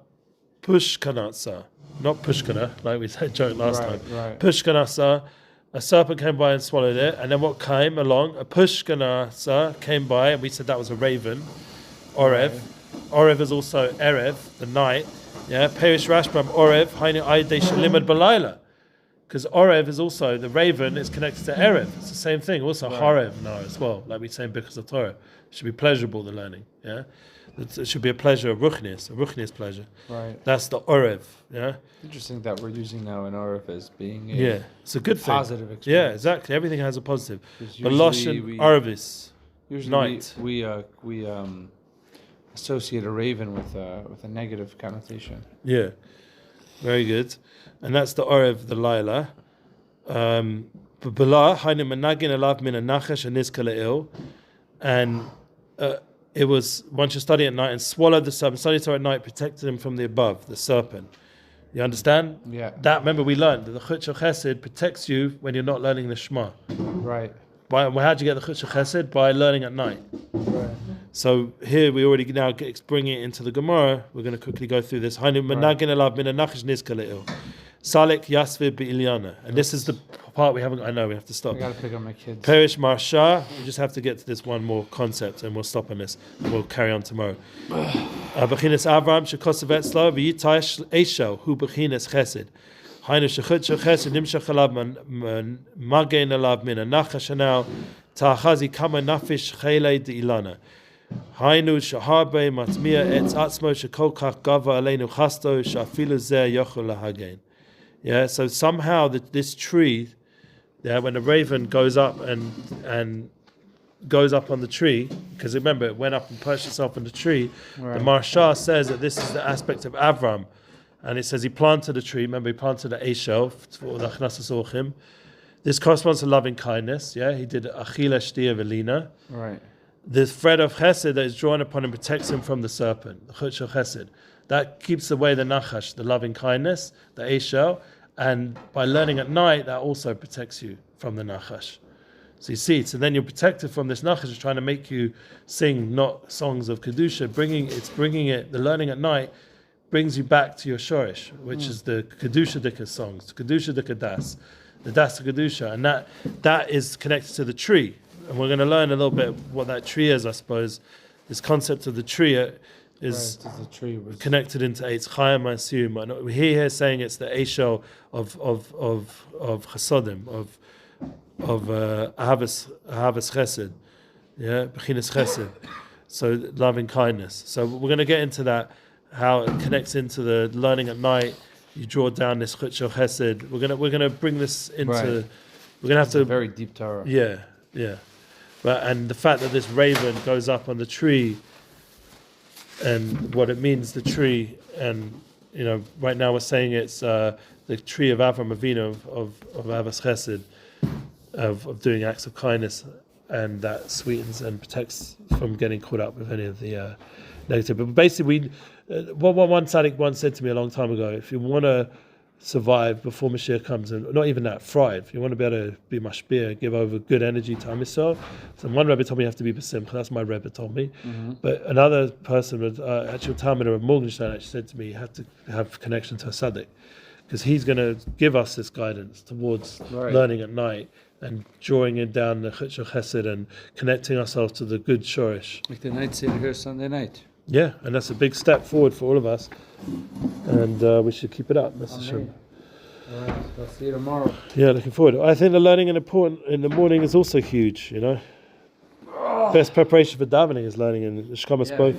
Speaker 1: pushkanasa, not pushkana, like we said joke last time. Right. Pushkanasa, a serpent came by and swallowed it, and then what came along? A pushkanasa came by, and we said that was a raven. Orev. Right. Orev is also Erev, the night. Yeah, Perish Rashbam Orev, Hainu Aidei Shalimad Balayla. Because Orev is also, the raven is connected to Erev. It's the same thing. Also Horev now as well, like we say in Bichas Torah. It should be pleasurable, the learning. Yeah, it should be a pleasure of ruchnius pleasure. Right. That's the Orev. Yeah. Interesting that we're using now an Orev as being it's a good positive experience. Yeah, exactly. Everything has a positive. But Loshen Orevis. Usually night. We associate a raven with a negative connotation. Yeah, very good. And that's the Orev, the Laila. And it was, one should study at night and swallow the serpent. Study Torah at night, protected him from the above, the serpent. You understand? Yeah. That, remember we learned that the Chutz Chesed protects you when you're not learning the Shema. Right. How'd you get the Chutz Chesed? By learning at night. Right. So here we already now bring it into the Gemara. We're going to quickly go through this. Salik Yasvib Ilyana. And this is the part we haven't. I know we have to stop. I got to pick up my kids. Perish MASHA. We just have to get to this one more concept, and we'll stop on this, and we'll carry on tomorrow. B'chinas Avram shekosav etzlo v'yitay Eshel hu b'chinas Chesed. Hainu shechut shechesed nimshach alav magen alav min anachash hanal ta'achazi kama nafish chelei de'ilana. Hainu shaharbe matmia etz atzmo shekol kach gava aleinu chasto shafilu zeh yochol lahagen. Yeah, so somehow this tree, when the raven goes up and goes up on the tree, because remember it went up and perched itself on the tree. Right. The MASHA says that this is the aspect of Avram, and it says he planted a tree. Remember, he planted an Eshel for the Achnasas Orchim. This corresponds to loving kindness. Yeah, he did Achila Shtia Velina. Right. The thread of Chesed that is drawn upon him protects him from the serpent. The Chutz Chesed. That keeps away the nachash, the loving kindness, the eshel, and by learning at night, that also protects you from the nachash. So you see, so then you're protected from this nachash, is trying to make you sing not songs of kedusha. The learning at night brings you back to your shorish, which is the kedusha dika songs, kedusha dika das, the das kedusha, and that is connected to the tree. And we're going to learn a little bit what that tree is, I suppose. This concept of the tree is connected into Eitz Chaim, I assume. And we hear saying it's the Eshel of Chasodim, of Ahavas Chesed, yeah, Bechinas Chesed. So loving kindness. So we're going to get into that, how it connects into the learning at night. You draw down this Chutz Chesed. We're gonna bring this into.
Speaker 2: Right.
Speaker 1: We're gonna have to.
Speaker 2: Very deep Torah.
Speaker 1: Yeah. But and the fact that this raven goes up on the tree, and what it means, the tree, and right now we're saying it's the tree of Avram Avinu of Avas Chesed, of doing acts of kindness, and that sweetens and protects from getting caught up with any of the negative. But basically, what one tzaddik once said to me a long time ago: if you want to survive before Mashiach comes, and not even that, thrive. If you want to be able to be mashpia, give over good energy to Am Yisrael. So one Rebbe told me you have to be b'simcha. That's my Rebbe told me. Mm-hmm. But another person, actually Talmud of Morgenstern, actually said to me, you have to have connection to a tzaddik, because he's going to give us this guidance towards learning at night and drawing it down the Chutz Chesed and connecting ourselves to the good shorish.
Speaker 3: Like the night seder here Sunday night.
Speaker 1: Yeah, and that's a big step forward for all of us, and we should keep it up. That's
Speaker 3: All right, I'll see you tomorrow.
Speaker 1: Yeah, looking forward. I think the learning in the morning is also huge. Best preparation for davening is learning, and Shkama spoke.